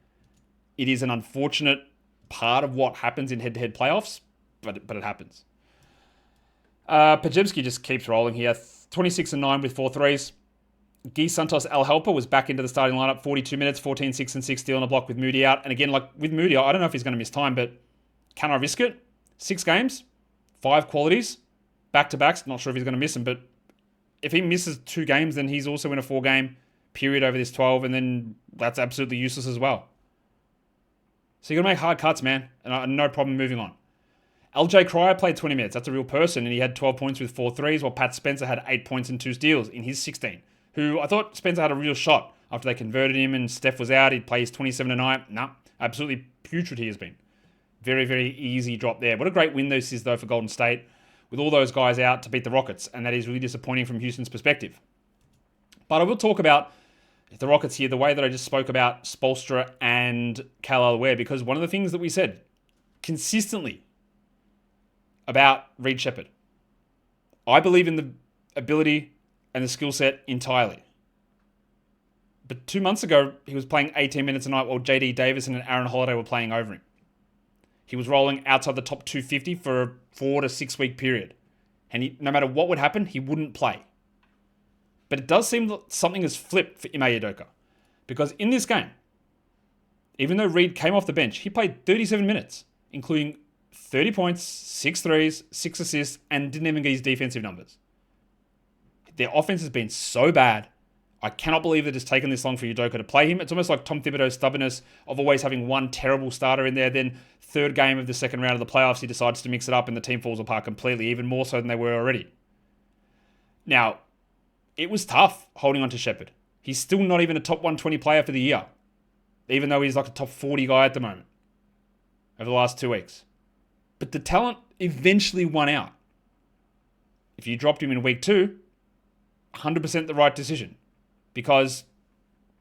A: it is an unfortunate part of what happens in head-to-head playoffs, but it happens. Pajemski just keeps rolling here. 26-9 with 4 threes. Guy Santos Al Helper was back into the starting lineup, 42 minutes, 14, 6, and 6 steal on the block with Moody out. And again, like with Moody, I don't know if he's going to miss time, but can I risk it? 6 games, 5 qualities, back-to-backs. Not sure if he's going to miss them, but if he misses 2 games, then he's also in a 4-game period over this 12, and then that's absolutely useless as well. So you're going to make hard cuts, man, and no problem moving on. LJ Cryer played 20 minutes. That's a real person, and he had 12 points with 4 threes, while Pat Spencer had 8 points and 2 steals in his 16. Who I thought Spencer had a real shot after they converted him and Steph was out. He plays 27 tonight. Nah, absolutely putrid he has been. Very, very easy drop there. What a great win this is, though, for Golden State, with all those guys out to beat the Rockets, and that is really disappointing from Houston's perspective. But I will talk about the Rockets here the way that I just spoke about Spoelstra and Kel'el Ware, because one of the things that we said consistently about Reed Shepherd, I believe in the ability and the skill set entirely. But 2 months ago, he was playing 18 minutes a night while JD Davison and Aaron Holiday were playing over him. He was rolling outside the top 250 for a 4 to 6 week period. And no matter what would happen, he wouldn't play. But it does seem that something has flipped for Ime Udoka. Because in this game, even though Reed came off the bench, he played 37 minutes, including 30 points, 6 threes, 6 assists, and didn't even get his defensive numbers. Their offense has been so bad. I cannot believe that it's taken this long for Udoka to play him. It's almost like Tom Thibodeau's stubbornness of always having one terrible starter in there. Then 3rd game of the 2nd round of the playoffs, he decides to mix it up and the team falls apart completely, even more so than they were already. Now, it was tough holding on to Shepherd. He's still not even a top 120 player for the year, even though he's like a top 40 guy at the moment over the last 2 weeks. But the talent eventually won out. If you dropped him in week 2, 100% the right decision, because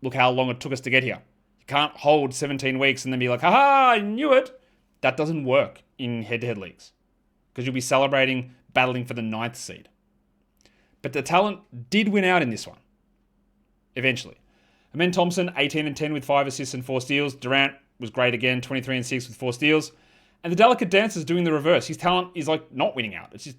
A: look how long it took us to get here. You can't hold 17 weeks and then be like, haha, I knew it. That doesn't work in head-to-head leagues because you'll be celebrating battling for the 9th seed. But the talent did win out in this one, eventually. Amen Thompson, 18 and 10 with 5 assists and 4 steals. Durant was great again, 23 and 6 with 4 steals. And the delicate dancer's doing the reverse. His talent is like not winning out. It's just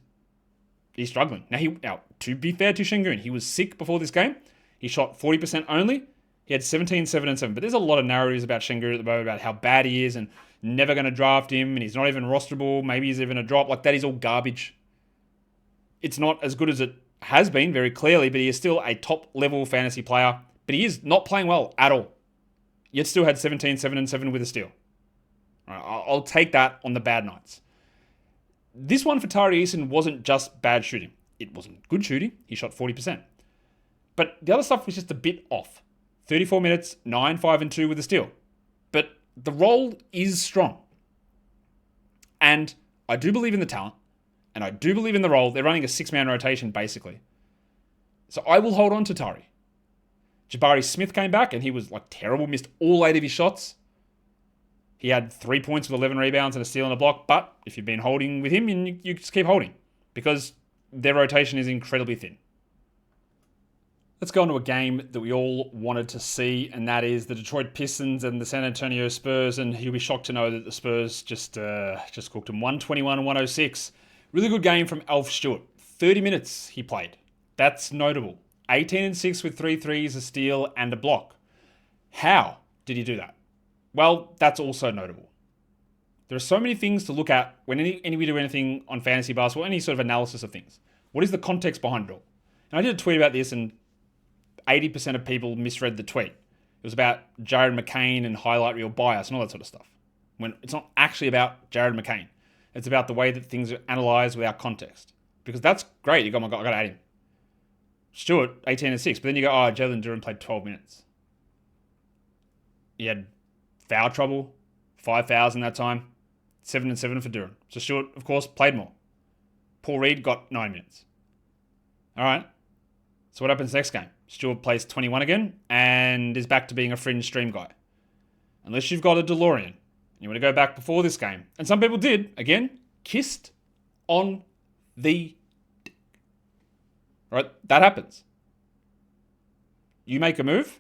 A: he's struggling. Now, to be fair to Şengün, he was sick before this game. He shot 40% only. He had 17, 7, and 7. But there's a lot of narratives about Şengün at the moment about how bad he is and never going to draft him and he's not even rosterable. Maybe he's even a drop. Like, that is all garbage. It's not as good as it has been, very clearly, but he is still a top-level fantasy player. But he is not playing well at all. Yet still had 17, 7, and 7 with a steal. All right, I'll take that on the bad nights. This one for Tari Eason wasn't just bad shooting. It wasn't good shooting. He shot 40%. But the other stuff was just a bit off. 34 minutes, 9, 5, and 2 with a steal. But the role is strong. And I do believe in the talent. And I do believe in the role. They're running a 6-man rotation, basically. So I will hold on to Tari. Jabari Smith came back, and he was like terrible. Missed all 8 of his shots. He had 3 points with 11 rebounds and a steal and a block. But if you've been holding with him, you just keep holding. Because their rotation is incredibly thin. Let's go on to a game that we all wanted to see, and that is the Detroit Pistons and the San Antonio Spurs. And you'll be shocked to know that the Spurs just cooked them 121-106. Really good game from Alf Stewart. 30 minutes he played. That's notable. 18 and 6 with 3 threes, a steal, and a block. How did he do that? Well, that's also notable. There are so many things to look at when we do anything on fantasy basketball, any sort of analysis of things. What is the context behind it all? And I did a tweet about this, and 80% of people misread the tweet. It was about Jared McCain and highlight reel bias and all that sort of stuff. When it's not actually about Jared McCain. It's about the way that things are analysed without context. Because that's great. You go, oh my God, I got to add him. Stewart, 18 and 6. But then you go, oh, Jalen Duren played 12 minutes. He had foul trouble, 5 fouls in that time, 7 and 7 for Duren. So Stewart, of course, played more. Paul Reed got 9 minutes. All right. So what happens next game? Stewart plays 21 again and is back to being a fringe stream guy. Unless you've got a DeLorean. And you want to go back before this game. And some people did. Again, kissed on the dick. Right? That happens. You make a move,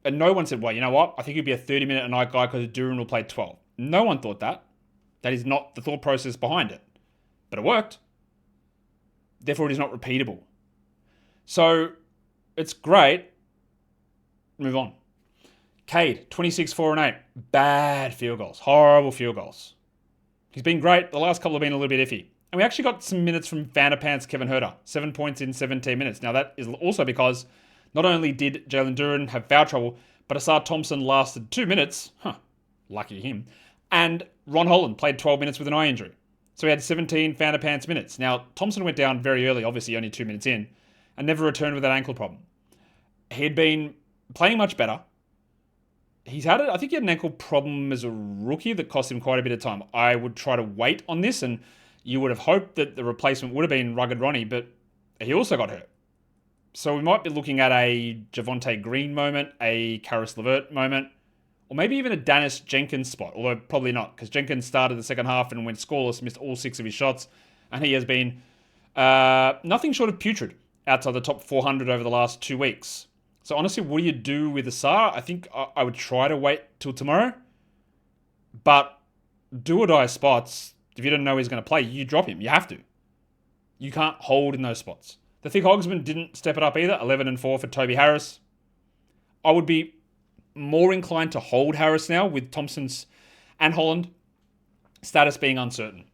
A: and no one said, well, you know what? I think he'd be a 30-minute a night guy because Duren will play 12. No one thought that. That is not the thought process behind it. But it worked. Therefore, it is not repeatable. So, it's great. Move on. Cade, 26, 4 and 8. Bad field goals. Horrible field goals. He's been great. The last couple have been a little bit iffy. And we actually got some minutes from Vanderpants Kevin Huerter. 7 points in 17 minutes. Now, that is also because not only did Jalen Duren have foul trouble, but Asar Thompson lasted 2 minutes. Lucky him. And Ron Holland played 12 minutes with an eye injury. So he had 17 Vanderpants minutes. Now, Thompson went down very early, obviously only 2 minutes in, and never returned with that ankle problem. He'd been playing much better. I think he had an ankle problem as a rookie that cost him quite a bit of time. I would try to wait on this, and you would have hoped that the replacement would have been Rugged Ronnie, but he also got hurt. So we might be looking at a Javonte Green moment, a Karis LeVert moment, or maybe even a Dennis Jenkins spot, although probably not, because Jenkins started the second half and went scoreless, missed all 6 of his shots, and he has been nothing short of putrid outside the top 400 over the last 2 weeks. So honestly, what do you do with Asar? I think I would try to wait till tomorrow, but do or die spots, if you don't know he's going to play, you drop him. You have to. You can't hold in those spots. The Thick Hogsman didn't step it up either, 11 and 4 for Toby Harris. I would be more inclined to hold Harris now with Thompson's and Holland status being uncertain.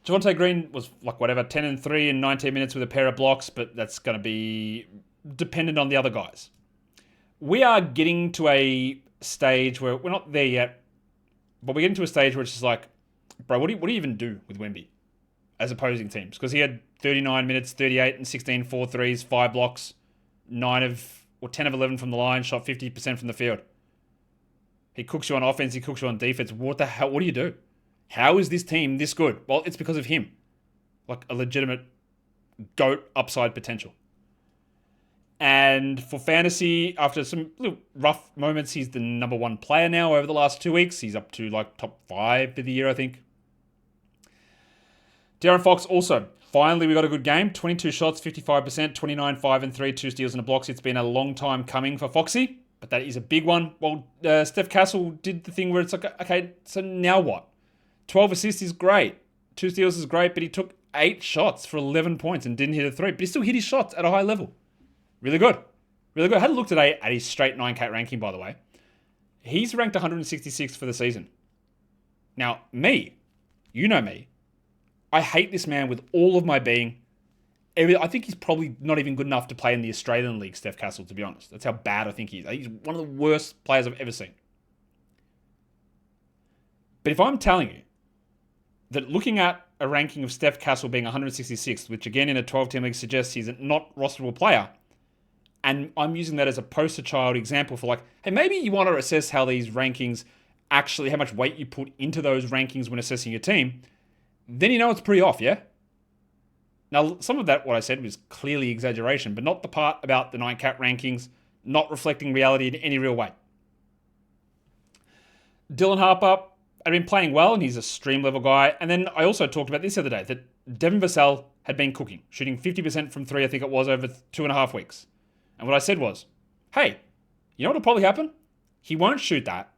A: Javonte Green was 10 and 3 in 19 minutes with a pair of blocks, but that's going to be dependent on the other guys. We are getting to a stage where we're not there yet, but we're getting to a stage where it's just like, bro, what do you even do with Wemby as opposing teams? Because he had 39 minutes, 38 and 16, 4 threes, 5 blocks, 10 of 11 from the line, shot 50% from the field. He cooks you on offense, he cooks you on defense. What the hell? What do you do? How is this team this good? Well, it's because of him. Like a legitimate GOAT upside potential. And for fantasy, after some little rough moments, he's the number 1 player now over the last 2 weeks. He's up to top 5 for the year, I think. De'Aaron Fox also. Finally, we got a good game. 22 shots, 55%, 29, 5 and 3, 2 steals and a blocks. It's been a long time coming for Foxy, but that is a big one. Well, Steph Castle did the thing where it's like, okay, so now what? 12 assists is great. 2 steals is great, but he took 8 shots for 11 points and didn't hit a 3. But he still hit his shots at a high level. Really good. Really good. I had a look today at his straight 9K ranking, by the way. He's ranked 166th for the season. Now, you know me. I hate this man with all of my being. I think he's probably not even good enough to play in the Australian League, Steph Castle, to be honest. That's how bad I think he is. He's one of the worst players I've ever seen. But if I'm telling you that looking at a ranking of Steph Castle being 166th, which again in a 12-team league suggests he's a not rosterable player, and I'm using that as a poster child example for hey, maybe you want to assess how these rankings actually, how much weight you put into those rankings when assessing your team, then you know it's pretty off, yeah? Now, some of that, what I said, was clearly exaggeration, but not the part about the nightcap rankings not reflecting reality in any real way. Dylan Harper had been playing well, and he's a stream-level guy. And then I also talked about this the other day, that Devin Vassell had been cooking, shooting 50% from 3, I think it was, over 2.5 weeks. And what I said was, hey, you know what will probably happen? He won't shoot that.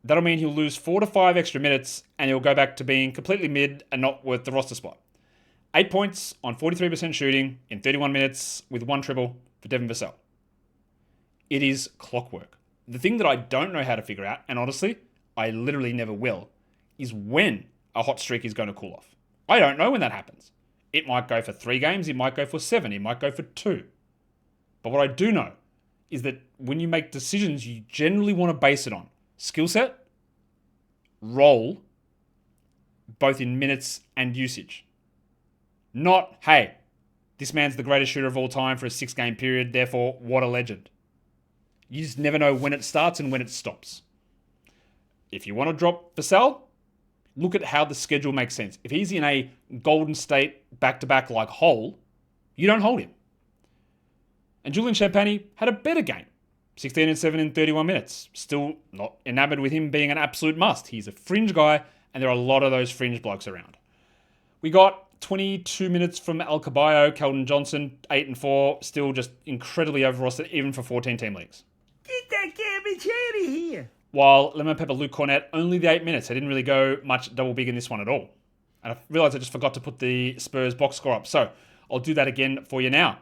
A: That'll mean he'll lose 4 to 5 extra minutes, and he'll go back to being completely mid and not worth the roster spot. 8 points on 43% shooting in 31 minutes with 1 triple for Devin Vassell. It is clockwork. The thing that I don't know how to figure out, and honestly, I literally never will, is when a hot streak is going to cool off. I don't know when that happens. It might go for 3 games, it might go for 7, it might go for 2. But what I do know is that when you make decisions, you generally want to base it on skill set, role, both in minutes and usage. Not, hey, this man's the greatest shooter of all time for a 6-game period, therefore, what a legend. You just never know when it starts and when it stops. If you want to drop Vassell, look at how the schedule makes sense. If he's in a Golden State back-to-back like hole, you don't hold him. And Julian Champagny had a better game. 16 and 7 in 31 minutes. Still not enamored with him being an absolute must. He's a fringe guy, and there are a lot of those fringe blokes around. We got 22 minutes from Al Caballo, Keldon Johnson, 8 and 4, still just incredibly over-rostered, even for 14-team leagues.
D: Get that garbage out of here.
A: While Lemon Pepper Luke Cornett, only the 8 minutes. I didn't really go much double big in this one at all. And I realized I just forgot to put the Spurs box score up. So I'll do that again for you now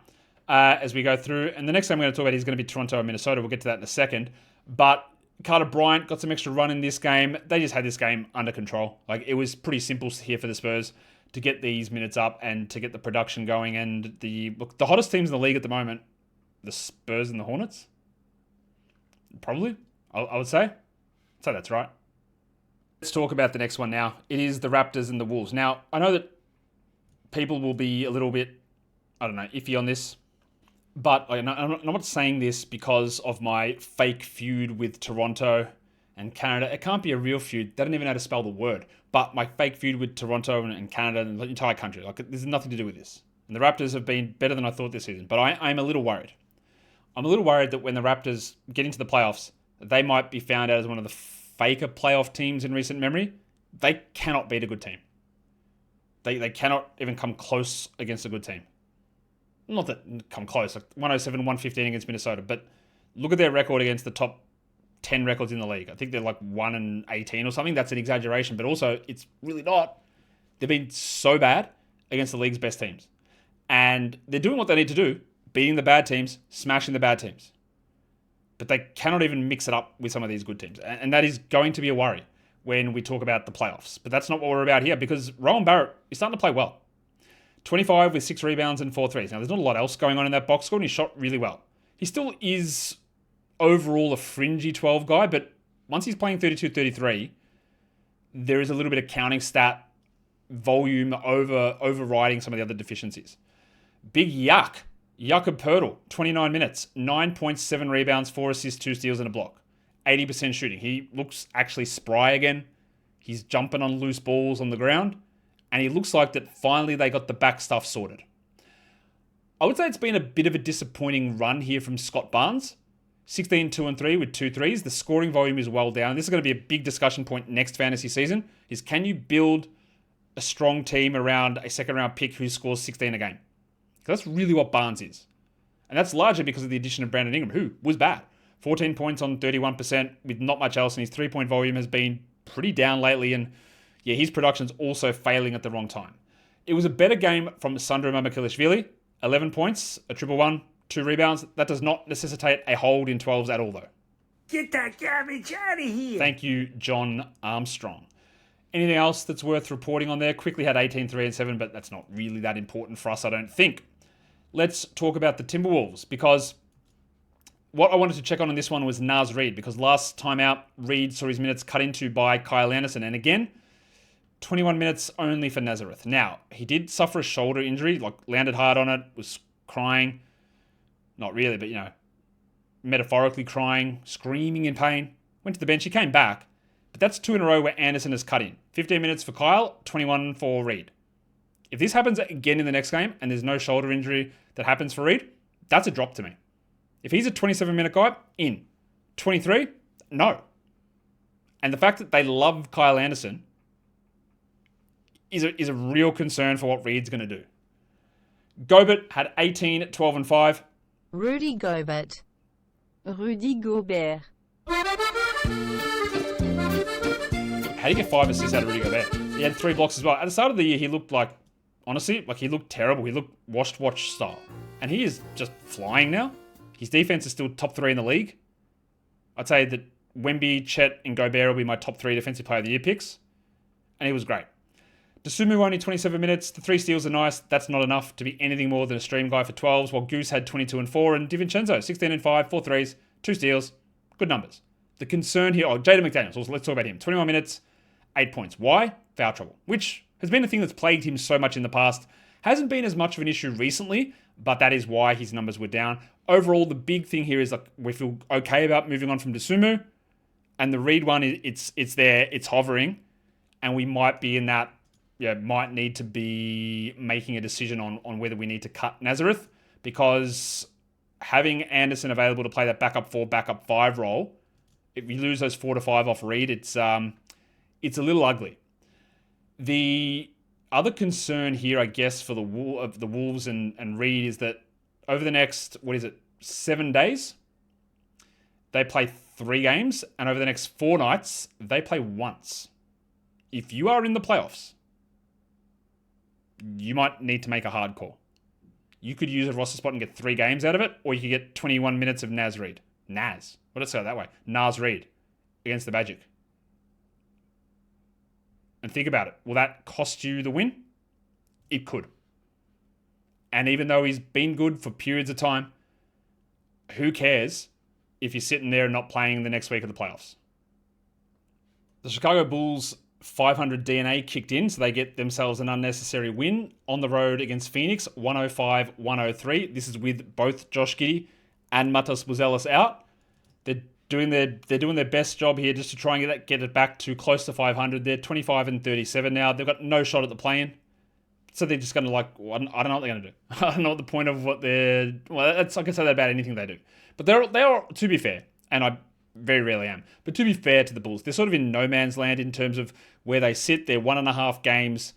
A: as we go through. And the next thing I'm going to talk about is going to be Toronto and Minnesota. We'll get to that in a second. But Carter Bryant got some extra run in this game. They just had this game under control. Like, it was pretty simple here for the Spurs to get these minutes up and to get the production going. And the hottest teams in the league at the moment, the Spurs and the Hornets. Probably, I would say. So that's right. Let's talk about the next one now. It is the Raptors and the Wolves. Now, I know that people will be a little bit, iffy on this. But I'm not saying this because of my fake feud with Toronto and Canada. It can't be a real feud. They don't even know how to spell the word. But my fake feud with Toronto and Canada and the entire country, there's nothing to do with this. And the Raptors have been better than I thought this season. But I'm a little worried. I'm a little worried that when the Raptors get into the playoffs, they might be found out as one of the faker playoff teams in recent memory. They cannot beat a good team. They cannot even come close against a good team. Not that come close, like 107, 115 against Minnesota, but look at their record against the top 10 records in the league. I think they're like 1 and 18 or something. That's an exaggeration, but also it's really not. They've been so bad against the league's best teams. And they're doing what they need to do, beating the bad teams, smashing the bad teams. But they cannot even mix it up with some of these good teams. And that is going to be a worry when we talk about the playoffs. But that's not what we're about here, because Rowan Barrett is starting to play well. 25 with 6 rebounds and 4 threes. Now, there's not a lot else going on in that box score, and he shot really well. He still is overall a fringy 12 guy, but once he's playing 32-33, there is a little bit of counting stat volume overriding some of the other deficiencies. Big yuck. Jakob Poeltl, 29 minutes, 9.7 rebounds, 4 assists, 2 steals, and a block. 80% shooting. He looks actually spry again. He's jumping on loose balls on the ground. And he looks like that finally they got the back stuff sorted. I would say it's been a bit of a disappointing run here from Scott Barnes. 16, 2 and 3 with 2 threes. The scoring volume is well down. This is going to be a big discussion point next fantasy season, is can you build a strong team around a second round pick who scores 16 a game? Because that's really what Barnes is. And that's largely because of the addition of Brandon Ingram, who was bad. 14 points on 31% with not much else, and his 3-point volume has been pretty down lately, and yeah, his production's also failing at the wrong time. It was a better game from Sandro Mamakilishvili. 11 points, a triple one, 2 rebounds. That does not necessitate a hold in 12s at all, though.
D: Get that garbage out of here.
A: Thank you, John Armstrong. Anything else that's worth reporting on there? Quickly had 18, 3 and 7, but that's not really that important for us, I don't think. Let's talk about the Timberwolves, because what I wanted to check on this one was Naz Reid, because last time out, Reid saw his minutes cut into by Kyle Anderson. And again, 21 minutes only for Nazareth. Now, he did suffer a shoulder injury, landed hard on it, was crying. Not really, but, metaphorically crying, screaming in pain. Went to the bench, he came back. But that's 2 in a row where Anderson has cut in. 15 minutes for Kyle, 21 for Reid. If this happens again in the next game, and there's no shoulder injury that happens for Reid, that's a drop to me. If he's a 27-minute guy, in. 23, no. And the fact that they love Kyle Anderson is a real concern for what Reid's going to do. Gobert had 18, 12 and 5.
E: Rudy Gobert. Rudy Gobert.
A: How do you get 5 assists out of Rudy Gobert? He had 3 blocks as well. At the start of the year, he looked he looked terrible. He looked watch style. And he is just flying now. His defense is still top 3 in the league. I'd say that Wemby, Chet, and Gobert will be my top 3 defensive player of the year picks. And he was great. Dasumu only 27 minutes. The 3 steals are nice. That's not enough to be anything more than a stream guy for 12s, while Goose had 22 and 4, and DiVincenzo 16 and 5, 4 threes, 2 steals. Good numbers. The concern here, Jaden McDaniels, also, let's talk about him. 21 minutes, 8 points. Why? Foul trouble, which has been the thing that's plagued him so much in the past. Hasn't been as much of an issue recently, but that is why his numbers were down. Overall, the big thing here is like we feel okay about moving on from Dosunmu, and the Reed one, it's there, it's hovering, and we might be in that, might need to be making a decision on whether we need to cut Nazareth, because having Anderson available to play that backup 4, backup 5 role, if you lose those 4 to 5 off Reed, it's a little ugly. The other concern here, I guess, for the Wolves and Reed is that over the next, 7 days, they play 3 games, and over the next 4 nights, they play once. If you are in the playoffs, you might need to make a hard call. You could use a roster spot and get 3 games out of it, or you could get 21 minutes of Naz Reed. Naz. What did I say that way? Naz Reed against the Magic. And think about it. Will that cost you the win? It could. And even though he's been good for periods of time, who cares if you're sitting there and not playing the next week of the playoffs? The Chicago Bulls 500 DNA kicked in, so they get themselves an unnecessary win on the road against Phoenix, 105-103. This is with both Josh Giddey and Matas Buzelis out. They're doing their best job here just to try and get it back to close to 500. They're 25-37 now. They've got no shot at the play-in. So they're just going to I don't know what they're going to do. I don't know what the point of what they're... Well, I can say that about anything they do. But they are, to be fair, and I very rarely am, but to be fair to the Bulls, they're sort of in no man's land in terms of where they sit. They're 1.5 games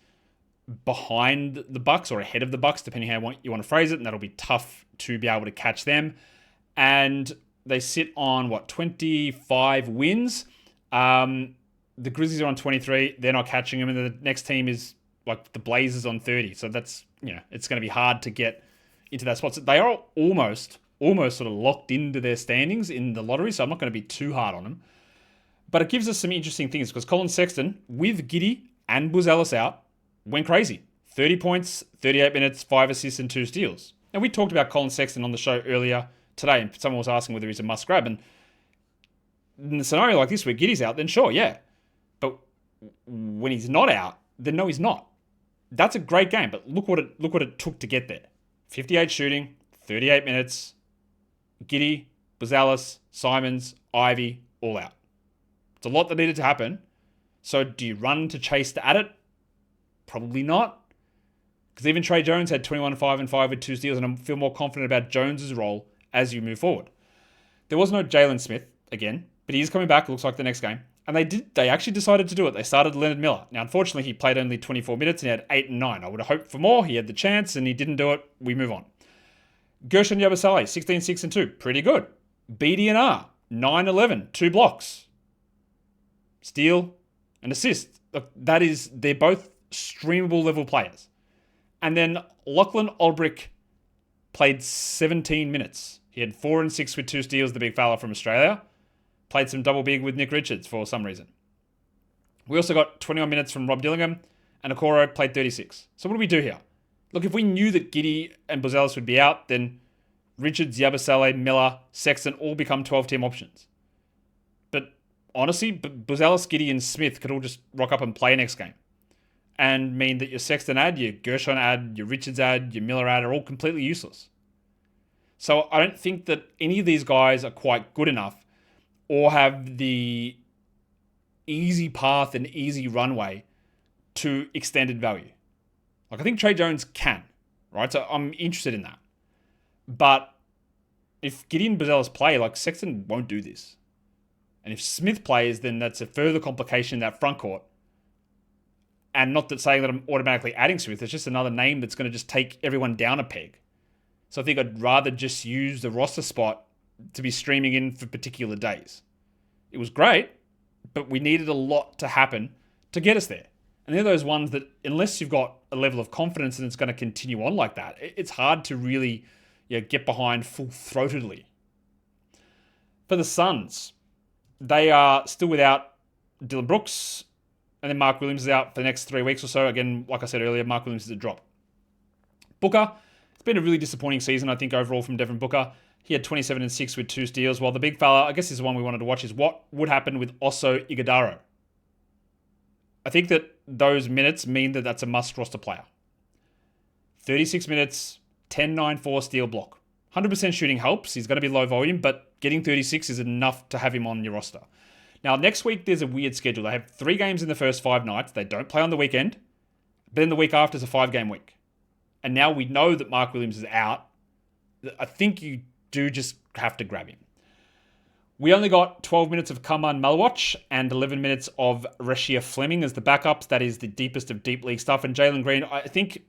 A: behind the Bucks or ahead of the Bucks, depending how you want to phrase it, and that'll be tough to be able to catch them. And they sit on, 25 wins. The Grizzlies are on 23. They're not catching them, and the next team is the Blazers on 30. So that's, it's going to be hard to get into that spot. So they are almost sort of locked into their standings in the lottery, so I'm not going to be too hard on them. But it gives us some interesting things, because Colin Sexton, with Giddey and Buzelis out, went crazy. 30 points, 38 minutes, 5 assists, and 2 steals. And we talked about Colin Sexton on the show earlier today, and someone was asking whether he's a must-grab. And in a scenario like this where Giddey's out, then sure, yeah. But when he's not out, then no, he's not. That's a great game, but look what it took to get there. 58 shooting, 38 minutes, Giddey, Buzelis, Simons, Ivy, all out. It's a lot that needed to happen. So do you run to Chase to add it? Probably not. Because even Trey Jones had 21-5-5 with 2 steals, and I feel more confident about Jones's role as you move forward. There was no Jalen Smith, again, but he is coming back, looks like the next game. And they actually decided to do it. They started Leonard Miller. Now, unfortunately, he played only 24 minutes and he had 8 and 9. I would have hoped for more. He had the chance and he didn't do it. We move on. Gershon Yabusele, 16, 6 and 2. Pretty good. BDNR, 9-11, 2 blocks. Steal and assist. Look, they're both streamable level players. And then Lachlan Olbrich played 17 minutes. He had 4 and 6 with 2 steals, the big fella from Australia. Played some double big with Nick Richards for some reason. We also got 21 minutes from Rob Dillingham, and Okoro played 36. So what do we do here? Look, if we knew that Giddey and Buzelis would be out, then Richards, Yabusele, Miller, Sexton all become 12-team options. But honestly, Buzelis, Giddey, and Smith could all just rock up and play next game. And mean that your Sexton ad, your Gershon ad, your Richards ad, your Miller ad are all completely useless. So I don't think that any of these guys are quite good enough or have the easy path and easy runway to extended value. I think Trey Jones can, right? So I'm interested in that. But if Giddey and Buzelis play, Sexton won't do this. And if Smith plays, then that's a further complication in that front court. And not that saying that I'm automatically adding Smith, it's just another name that's going to just take everyone down a peg. So I think I'd rather just use the roster spot to be streaming in for particular days. It was great, but we needed a lot to happen to get us there. And they're those ones that, unless you've got a level of confidence and it's going to continue on like that, it's hard to really get behind full-throatedly. For the Suns, they are still without Dylan Brooks, and then Mark Williams is out for the next 3 weeks or so. Again, like I said earlier, Mark Williams is a drop. Booker, it's been a really disappointing season, I think, overall from Devin Booker. He had 27 and 6 with 2 steals, while the big fella, I guess is the one we wanted to watch, is what would happen with Oso Ighodaro. I think that those minutes mean that that's a must roster player. 36 minutes, 10-9-4 steal block. 100% shooting helps. He's going to be low volume, but getting 36 is enough to have him on your roster. Now, next week, there's a weird schedule. They have 3 games in the first 5 nights. They don't play on the weekend. But then the week after is a 5-game week. And now we know that Mark Williams is out. I think you do just have to grab him. We only got 12 minutes of Kaman Malwatch and 11 minutes of Rashia Fleming as the backups. That is the deepest of deep league stuff. And Jalen Green, I think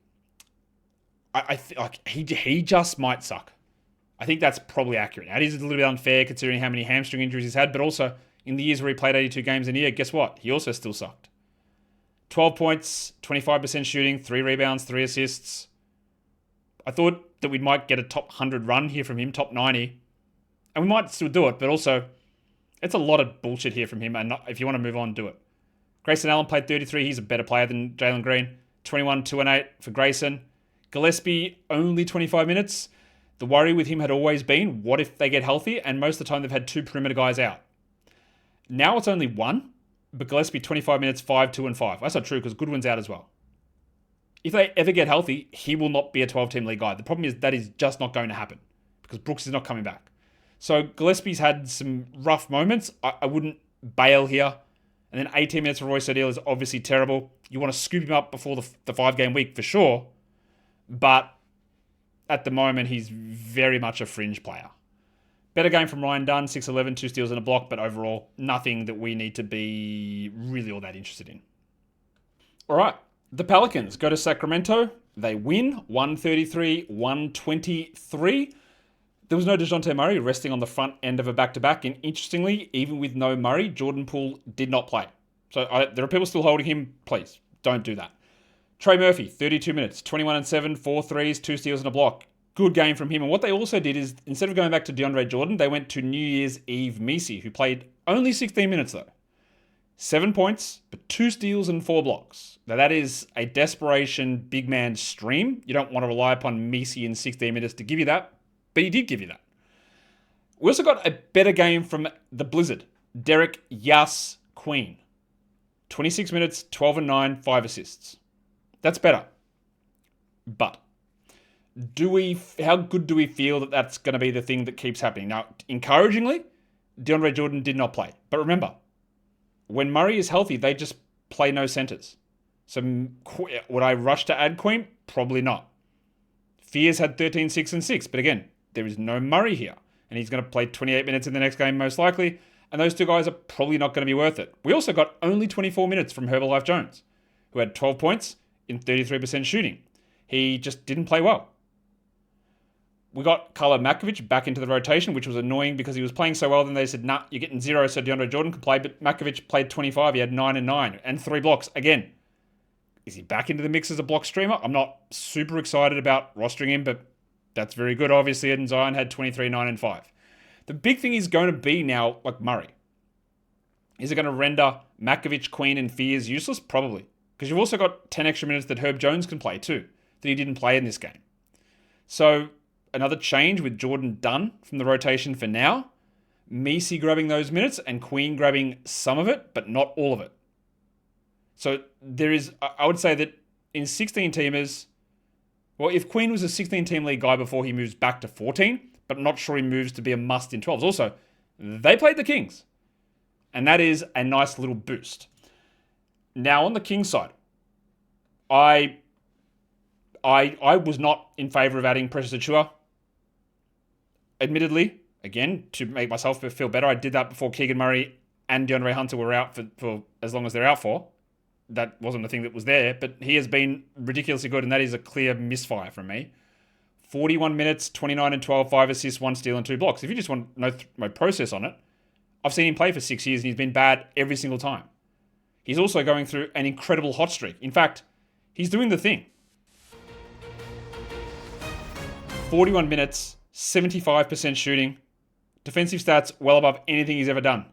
A: he just might suck. I think that's probably accurate. Now, it is a little bit unfair considering how many hamstring injuries he's had, but also in the years where he played 82 games in a year, guess what? He also still sucked. 12 points, 25% shooting, 3 rebounds, 3 assists. I thought that we might get a top 100 run here from him, top 90. And we might still do it, but also it's a lot of bullshit here from him. And if you want to move on, do it. Grayson Allen played 33. He's a better player than Jalen Green. 21, 2 and 8 for Grayson. Gillespie, only 25 minutes. The worry with him had always been, what if they get healthy? And most of the time they've had 2 perimeter guys out. Now it's only 1, but Gillespie 25 minutes, 5, 2 and 5. That's not true because Goodwin's out as well. If they ever get healthy, he will not be a 12-team league guy. The problem is that is just not going to happen because Brooks is not coming back. So Gillespie's had some rough moments. I wouldn't bail here. And then 18 minutes for Royce O'Neal is obviously terrible. You want to scoop him up before the 5-game week for sure. But at the moment, he's very much a fringe player. Better game from Ryan Dunn, 6-11, 2 steals and a block, but overall, nothing that we need to be really all that interested in. All right, the Pelicans go to Sacramento. They win 133-123. There was no DeJounte Murray resting on the front end of a back-to-back, and interestingly, even with no Murray, Jordan Poole did not play. So there are people still holding him. Please, don't do that. Trey Murphy, 32 minutes, 21 and 7, 4 threes, 2 steals and a block. Good game from him. And what they also did is, instead of going back to DeAndre Jordan, they went to New Year's Eve Messi, who played only 16 minutes though. 7 points, but 2 steals and 4 blocks. Now that is a desperation big man stream. You don't want to rely upon Messi in 16 minutes to give you that, but he did give you that. We also got a better game from the Blizzard. Derek Yas Queen. 26 minutes, 12 and 9, 5 assists. That's better. But how good do we feel that that's going to be the thing that keeps happening? Now, encouragingly, DeAndre Jordan did not play. But remember, when Murray is healthy, they just play no centers. So would I rush to add Queen? Probably not. Fears had 13, 6 and 6. But again, there is no Murray here. And he's going to play 28 minutes in the next game most likely. And those 2 guys are probably not going to be worth it. We also got only 24 minutes from Herbalife Jones, who had 12 points in 33% shooting. He just didn't play well. We got Carlo Makovic back into the rotation, which was annoying because he was playing so well. Then they said, nah, you're getting 0, so DeAndre Jordan can play. But Makovic played 25. He had 9 and 9 and 3 blocks. Again, is he back into the mix as a block streamer? I'm not super excited about rostering him, but that's very good, obviously. And Zion had 23, 9 and 5. The big thing is going to be now, like Murray. Is it going to render Makovic, Queen, and Fears useless? Probably. Because you've also got 10 extra minutes that Herb Jones can play too, that he didn't play in this game. So another change with Jordan done from the rotation for now. Messi grabbing those minutes and Queen grabbing some of it, but not all of it. So there is, I would say that in 16-teamers, well, if Queen was a 16-team league guy before he moves back to 14, but I'm not sure he moves to be a must in 12s. Also, they played the Kings. And that is a nice little boost. Now, on the Kings side, I was not in favor of adding Precious Achiuwa. Admittedly, again, to make myself feel better, I did that before Keegan Murray and DeAndre Hunter were out for as long as they're out for. That wasn't the thing that was there, but he has been ridiculously good, and that is a clear misfire from me. 41 minutes, 29 and 12, 5 assists, 1 steal, and 2 blocks. If you just want to know my process on it, I've seen him play for 6 years, and he's been bad every single time. He's also going through an incredible hot streak. In fact, he's doing the thing. 41 minutes, 75% shooting, defensive stats well above anything he's ever done.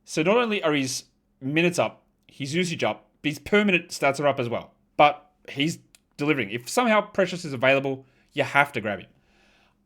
A: So not only are his minutes up, his usage up, but his per minute stats are up as well. But he's delivering. If somehow Precious is available, you have to grab him.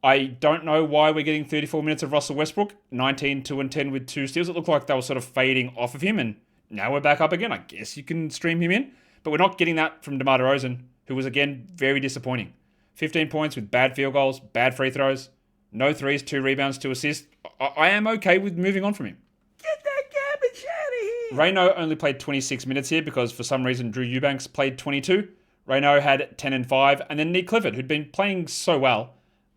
A: I don't know why we're getting 34 minutes of Russell Westbrook, 19, 2 and 10 with 2 steals. It looked like they were sort of fading off of him, and now we're back up again. I guess you can stream him in, but we're not getting that from DeMar DeRozan, who was again very disappointing. 15 points with bad field goals, bad free throws, no threes, 2 rebounds, 2 assists. I am okay with moving on from him.
D: Get that garbage out of here.
A: Reyno only played 26 minutes here because for some reason Drew Eubanks played 22. Reyno had 10 and 5. And then Nick Clifford, who'd been playing so well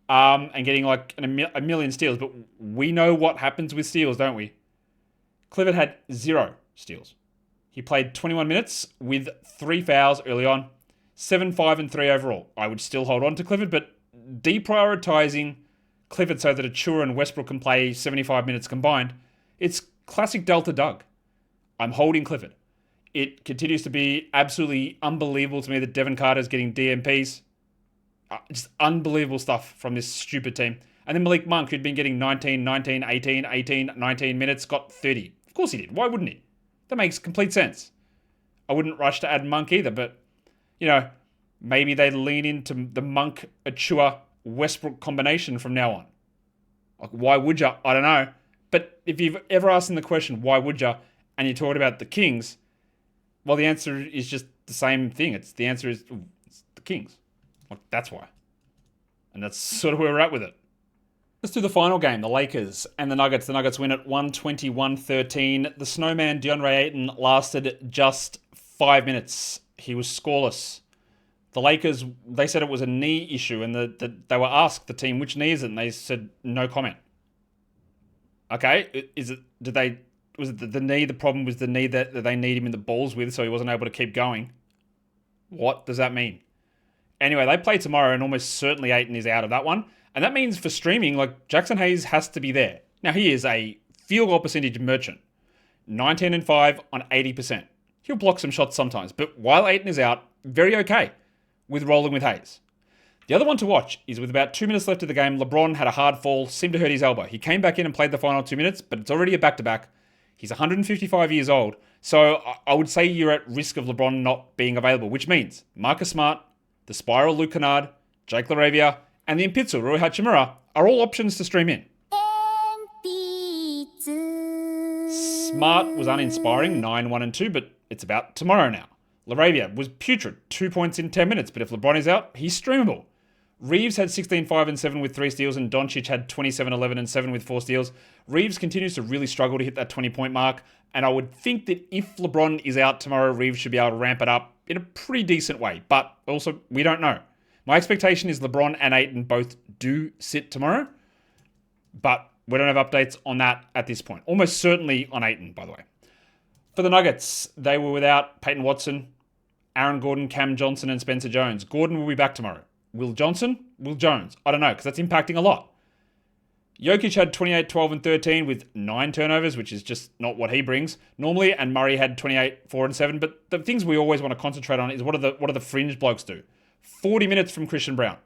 A: and getting like a million steals. But we know what happens with steals, don't we? Clifford had 0 steals. He played 21 minutes with 3 fouls early on. 7, 5, and 3 overall. I would still hold on to Clifford, but deprioritizing Clifford so that Achua and Westbrook can play 75 minutes combined, it's classic Delta Doug. I'm holding Clifford. It continues to be absolutely unbelievable to me that Devin Carter's getting DMPs. Just unbelievable stuff from this stupid team. And then Malik Monk, who'd been getting 19, 19, 18, 18, 19 minutes, got 30. Of course he did. Why wouldn't he? That makes complete sense. I wouldn't rush to add Monk either, but maybe they lean into the Monk, Achua, Westbrook combination from now on. Like, why would you? I don't know. But if you've ever asked them the question, why would you, and you talked about the Kings, well, the answer is just the same thing. The answer is it's the Kings. Like, that's why. And that's sort of where we're at with it. Let's do the final game, the Lakers and the Nuggets. The Nuggets win at 121-13. The snowman DeAndre Ayton lasted just 5 minutes. He was scoreless. The Lakers, they said it was a knee issue, and they were asked, the team, which knee is it? And they said, no comment. Okay, was it the knee? The problem was the knee that they need him in the balls with, so he wasn't able to keep going. What does that mean? Anyway, they play tomorrow, and almost certainly Ayton is out of that one. And that means for streaming, like, Jackson Hayes has to be there. Now, he is a field goal percentage merchant. 19 and 5 on 80%. He'll block some shots sometimes, but while Ayton is out, very okay with rolling with Hayes. The other one to watch is with about 2 minutes left of the game, LeBron had a hard fall, seemed to hurt his elbow. He came back in and played the final 2 minutes, but it's already a back-to-back. He's 155 years old, so I would say you're at risk of LeBron not being available, which means Marcus Smart, the Spiral Luke Kennard, Jake LaRavia, and the Impitsu Rui Hachimura are all options to stream in. Smart was uninspiring, 9, 1, and 2, but it's about tomorrow now. LaRavia was putrid, 2 points in 10 minutes, but if LeBron is out, he's streamable. Reeves had 16, 5, and 7 with 3 steals, and Doncic had 27, 11, and 7 with 4 steals. Reeves continues to really struggle to hit that 20-point mark, and I would think that if LeBron is out tomorrow, Reeves should be able to ramp it up in a pretty decent way, but also, we don't know. My expectation is LeBron and Ayton both do sit tomorrow, but we don't have updates on that at this point. Almost certainly on Ayton, by the way. For the Nuggets, they were without Peyton Watson, Aaron Gordon, Cam Johnson, and Spencer Jones. Gordon will be back tomorrow. Will Johnson? Will Jones? I don't know, because that's impacting a lot. Jokic had 28, 12, and 13 with 9 turnovers, which is just not what he brings normally, and Murray had 28, 4, and 7. But the things we always want to concentrate on is what do the fringe blokes do? 40 minutes from Christian Brown.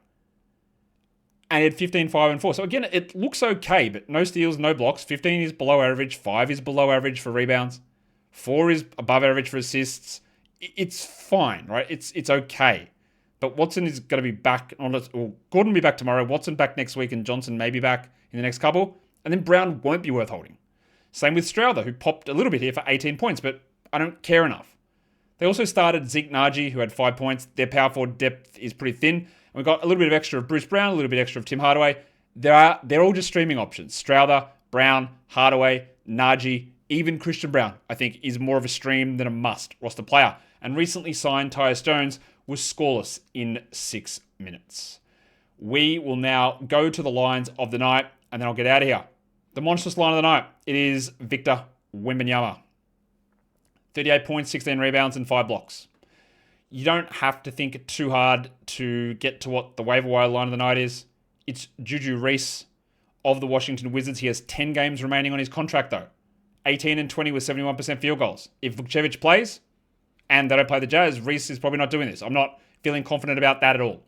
A: And he had 15, 5, and 4. So again, it looks okay, but no steals, no blocks. 15 is below average. 5 is below average for rebounds. 4 is above average for assists. It's fine, right? It's okay. But Watson is going to be back. Gordon will be back tomorrow. Watson back next week, and Johnson may be back in the next couple. And then Brown won't be worth holding. Same with Strowther, who popped a little bit here for 18 points, but I don't care enough. They also started Zeke Naji, who had 5 points. Their power forward depth is pretty thin. And we've got a little bit of extra of Bruce Brown, a little bit extra of Tim Hardaway. They're all just streaming options. Strowther, Brown, Hardaway, Naji, even Christian Brown, I think, is more of a stream than a must roster player. And recently signed Tyus Jones was scoreless in 6 minutes. We will now go to the lines of the night, and then I'll get out of here. The monstrous line of the night, it is Victor Wembenyama. 38 points, 16 rebounds, and 5 blocks. You don't have to think too hard to get to what the waiver wire line of the night is. It's Juju Reese of the Washington Wizards. He has 10 games remaining on his contract, though. 18 and 20 with 71% field goals. If Vukcevic plays, and they don't play the Jazz, Reese is probably not doing this. I'm not feeling confident about that at all.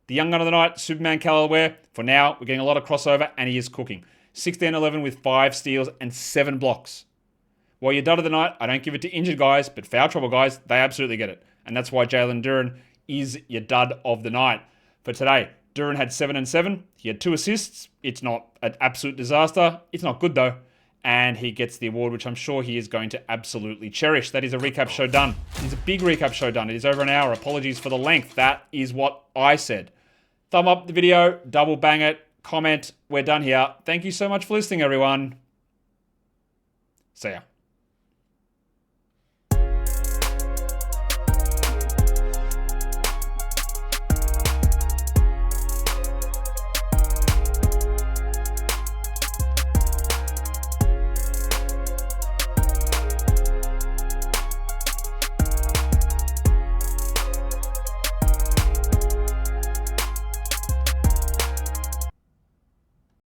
A: The young gun of the night, Superman Kel'el Ware. For now, we're getting a lot of crossover, and he is cooking. 16-11 with 5 steals and 7 blocks. While you're dud of the night, I don't give it to injured guys, but foul trouble guys, they absolutely get it. And that's why Jalen Duren is your dud of the night. For today, Duren had 7 and 7. He had 2 assists. It's not an absolute disaster. It's not good, though. And he gets the award, which I'm sure he is going to absolutely cherish. That is a recap show done. It is a big recap show done. It is over an hour. Apologies for the length. That is what I said. Thumb up the video, double bang it, comment. We're done here. Thank you so much for listening, everyone. See ya.